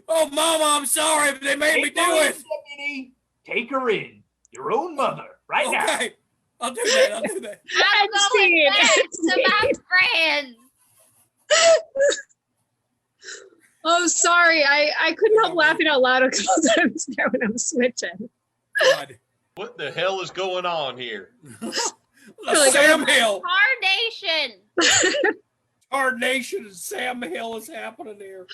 S11: Oh, Mama, I'm sorry, but they made me do it.
S5: Deputy. Take her in. Your own mother, right now.
S11: Okay, I'll do that.
S9: I'm going back to my friends.
S4: Oh, sorry. I couldn't help laughing out loud a couple times there when I was switching.
S11: God.
S6: What the hell is going on here?
S11: Sam Hill.
S9: Tarnation.
S11: Tarnation and Sam Hill is happening here.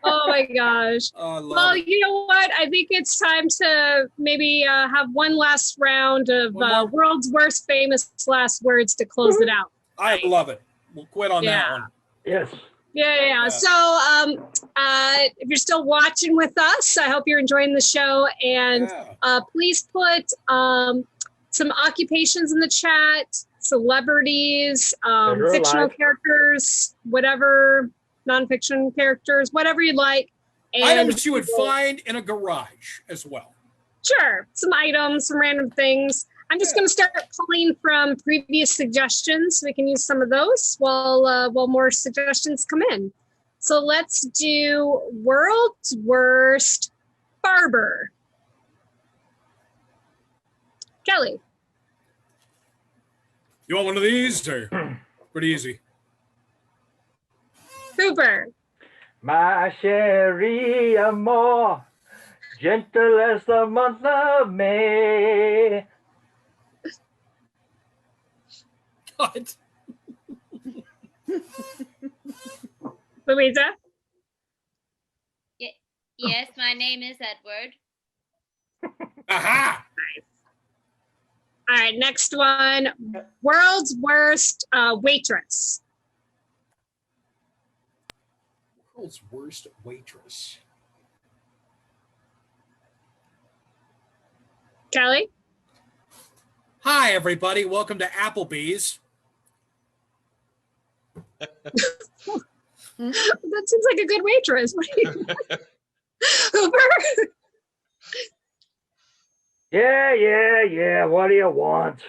S4: Oh my gosh. Well, you know what? I think it's time to maybe have one last round of world's worst famous last words to close it out.
S11: I love it. We'll quit on that one.
S8: Yes.
S4: Yeah. So if you're still watching with us, I hope you're enjoying the show. And please put some occupations in the chat, celebrities, fictional characters, whatever, nonfiction characters, whatever you'd like. And
S11: items you would find in a garage as well.
S4: Sure. Some items, some random things. I'm just going to start pulling from previous suggestions so we can use some of those while more suggestions come in. So let's do world's worst barber. Kelly.
S11: You want one of these? Or pretty easy.
S4: Cooper.
S8: My Sherry Amore, gentle as the month of May.
S11: God.
S4: Louisa?
S9: Yes, my name is Edward.
S11: Aha!
S4: All right, next one. World's worst waitress.
S11: World's worst waitress.
S4: Kelly?
S11: Hi, everybody. Welcome to Applebee's.
S4: That seems like a good waitress. What do you Hooper?
S8: Yeah. What do you want?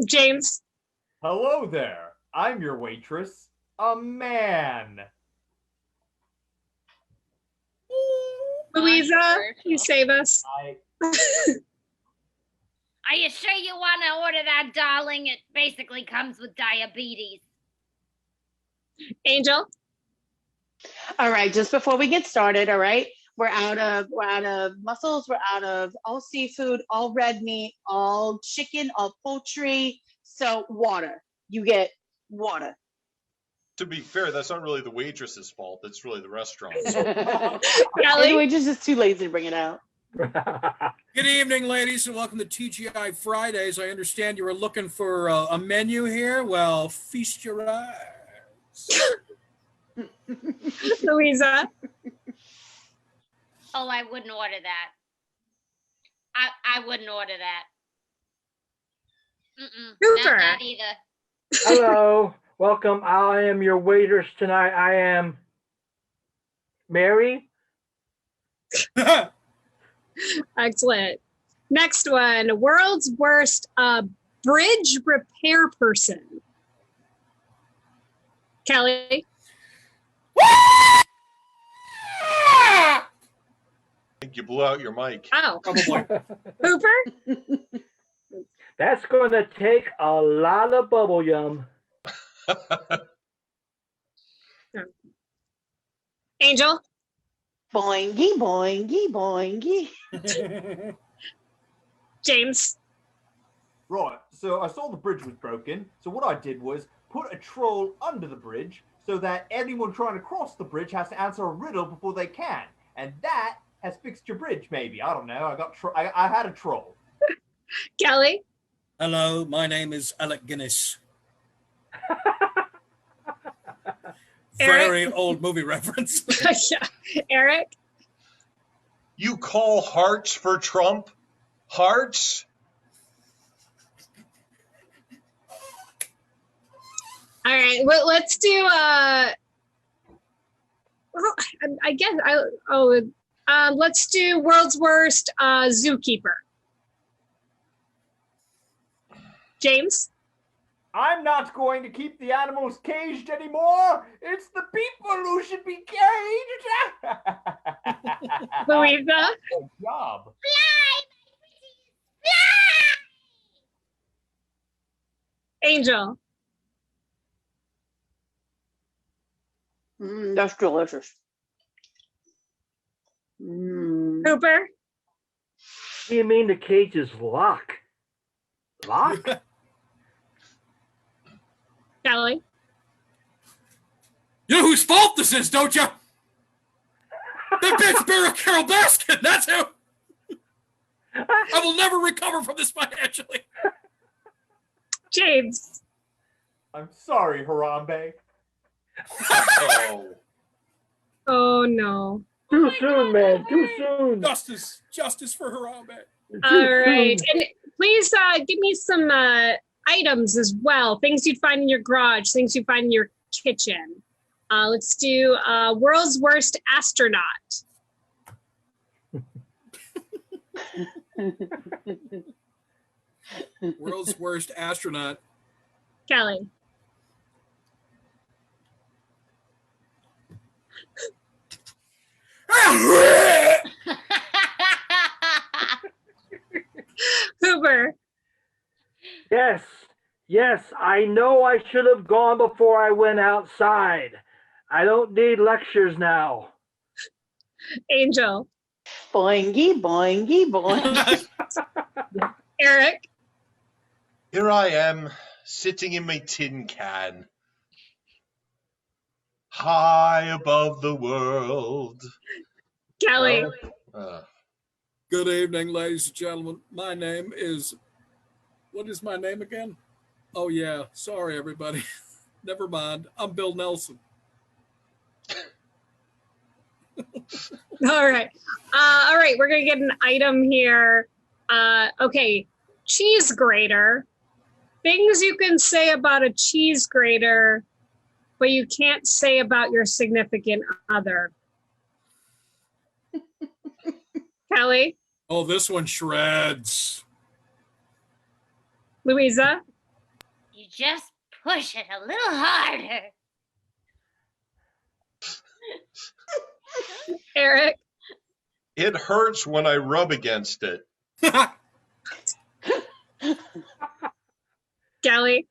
S4: James.
S5: Hello there. I'm your waitress, a man.
S4: Louisa, can you save us?
S9: Are you sure you want to order that, darling? It basically comes with diabetes.
S4: Angel?
S7: All right, just before we get started, all right, we're out of mussels, we're out of all seafood, all red meat, all chicken, all poultry. So water. You get water.
S6: To be fair, that's not really the waitress's fault. It's really the restaurant.
S7: The waitress is too lazy to bring it out.
S11: Good evening, ladies, and welcome to TGI Fridays. I understand you were looking for a menu here. Well, feast your eyes.
S4: Louisa?
S9: Oh, I wouldn't order that. I wouldn't order that.
S4: Cooper.
S9: Not that either.
S8: Hello, welcome. I am your waiters tonight. I am Mary.
S4: Excellent. Next one, world's worst bridge repair person. Kelly.
S6: I think you blew out your mic.
S4: Oh.
S2: Probably.
S4: Hooper.
S8: That's going to take a lot of bubble yum.
S4: Angel.
S7: Boingy, boingy, boingy.
S4: James.
S5: Right. So I saw the bridge was broken. So what I did was put a troll under the bridge so that anyone trying to cross the bridge has to answer a riddle before they can. And that has fixed your bridge, maybe. I don't know. I had a troll.
S4: Kelly.
S11: Hello, my name is Alec Guinness. Very old movie reference.
S4: Yeah. Eric.
S6: You call hearts for Trump? Hearts?
S4: All right. Well, let's do. Well, I guess. Let's do world's worst zookeeper. James.
S5: I'm not going to keep the animals caged anymore. It's the people who should be caged.
S4: Louisa.
S5: Good job.
S9: Fly!
S4: Angel.
S7: That's delicious.
S4: Cooper.
S8: What do you mean the cage is locked? Locked?
S4: Kelly.
S11: You know whose fault this is, don't you? The bitch Barrel Carol Baskin. That's who. I will never recover from this financially.
S4: James.
S5: I'm sorry, Harambe.
S6: Oh.
S4: Oh no.
S8: Too soon, man. Too soon.
S11: Justice for Harambe.
S4: All right. And please give me some items as well. Things you'd find in your garage, things you find in your kitchen. Let's do world's worst astronaut.
S11: World's worst astronaut.
S4: Kelly. Cooper.
S8: Yes, I know I should have gone before I went outside. I don't need lectures now.
S4: Angel.
S7: Boingy, boingy, boingy.
S4: Eric.
S6: Here I am, sitting in my tin can, high above the world.
S4: Kelly.
S11: Good evening, ladies and gentlemen. My name is. What is my name again? Oh, yeah. Sorry, everybody. Never mind. I'm Bill Nelson.
S4: All right. All right. We're going to get an item here. Okay. Cheese grater. Things you can say about a cheese grater, but you can't say about your significant other. Kelly.
S11: Oh, this one shreds.
S4: Louisa.
S9: You just push it a little harder.
S4: Eric.
S6: It hurts when I rub against it.
S4: Kelly.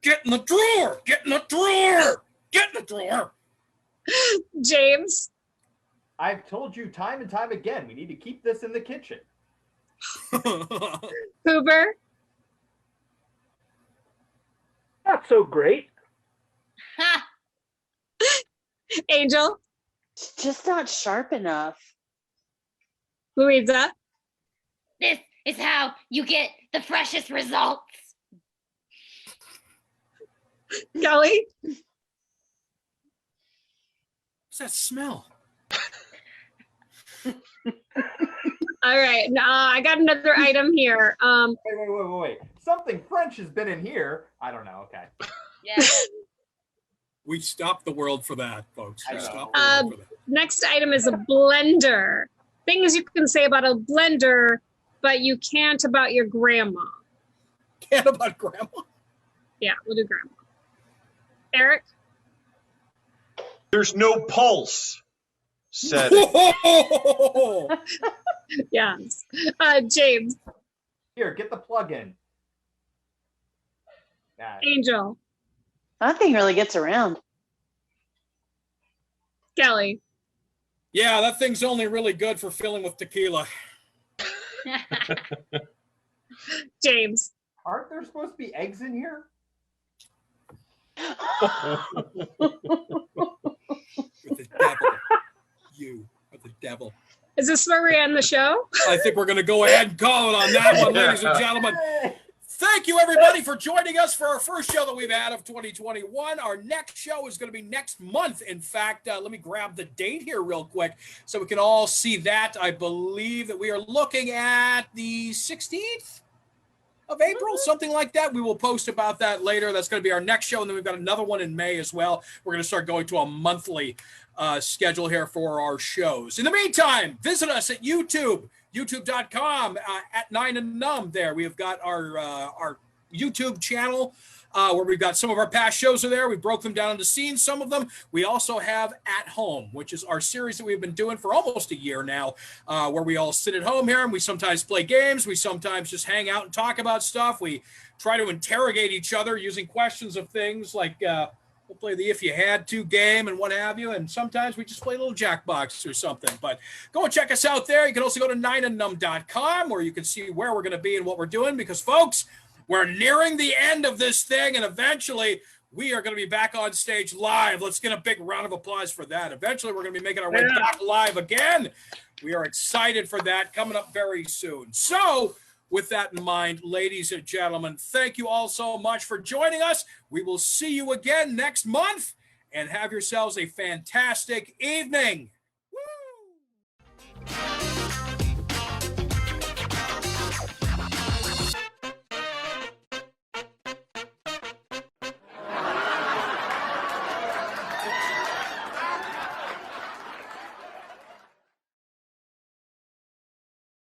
S11: Get in the drawer! Get in the drawer! Get in the drawer!
S4: James.
S5: I've told you time and time again, we need to keep this in the kitchen.
S4: Hoover.
S8: Not so great.
S4: Angel.
S7: It's just not sharp enough.
S4: Louisa.
S9: This is how you get the freshest results.
S4: Kelly.
S11: What's that smell?
S4: All right. I got another item here.
S5: Wait. Something French has been in here. I don't know. Okay.
S9: Yeah.
S2: We stopped the world for that, folks. We
S5: I know.
S2: stopped the world for that.
S4: Next item is a blender. Things you can say about a blender, but you can't about your grandma.
S2: Can't about grandma?
S4: Yeah, we'll do grandma. Eric?
S6: There's no pulse. Said
S4: Yes. James?
S5: Here, get the plug in. Yeah.
S4: Angel?
S7: Nothing really gets around.
S4: Kelly?
S2: Yeah, that thing's only really good for filling with tequila.
S4: James?
S5: Aren't there supposed to be eggs in here?
S2: With the devil. You are the devil.
S4: Is this where we end the show?
S2: I think we're going to go ahead and call it on that one, ladies and gentlemen. Thank you, everybody, for joining us for our first show that we've had of 2021. Our next show is going to be next month. In fact, let me grab the date here real quick so we can all see that. I believe that we are looking at the 16th of April, something like that. We will post about that later. That's going to be our next show. And then we've got another one in May as well. We're going to start going to a monthly schedule here for our shows. In the meantime, visit us at YouTube. YouTube.com at 9NUMB there. We have got our YouTube channel where we've got some of our past shows are there. We broke them down into scenes, some of them. We also have At Home, which is our series that we've been doing for almost a year now, where we all sit at home here and we sometimes play games. We sometimes just hang out and talk about stuff. We try to interrogate each other using questions of things like we'll play the If You Had To game and what have you. And sometimes we just play a little Jackbox or something. But go and check us out there. You can also go to 9andnum.com where you can see where we're going to be and what we're doing. Because, folks, we're nearing the end of this thing. And eventually we are going to be back on stage live. Let's get a big round of applause for that. Eventually we're going to be making our way back live again. We are excited for that coming up very soon. So, with that in mind, ladies and gentlemen, thank you all so much for joining us. We will see you again next month and have yourselves a fantastic evening.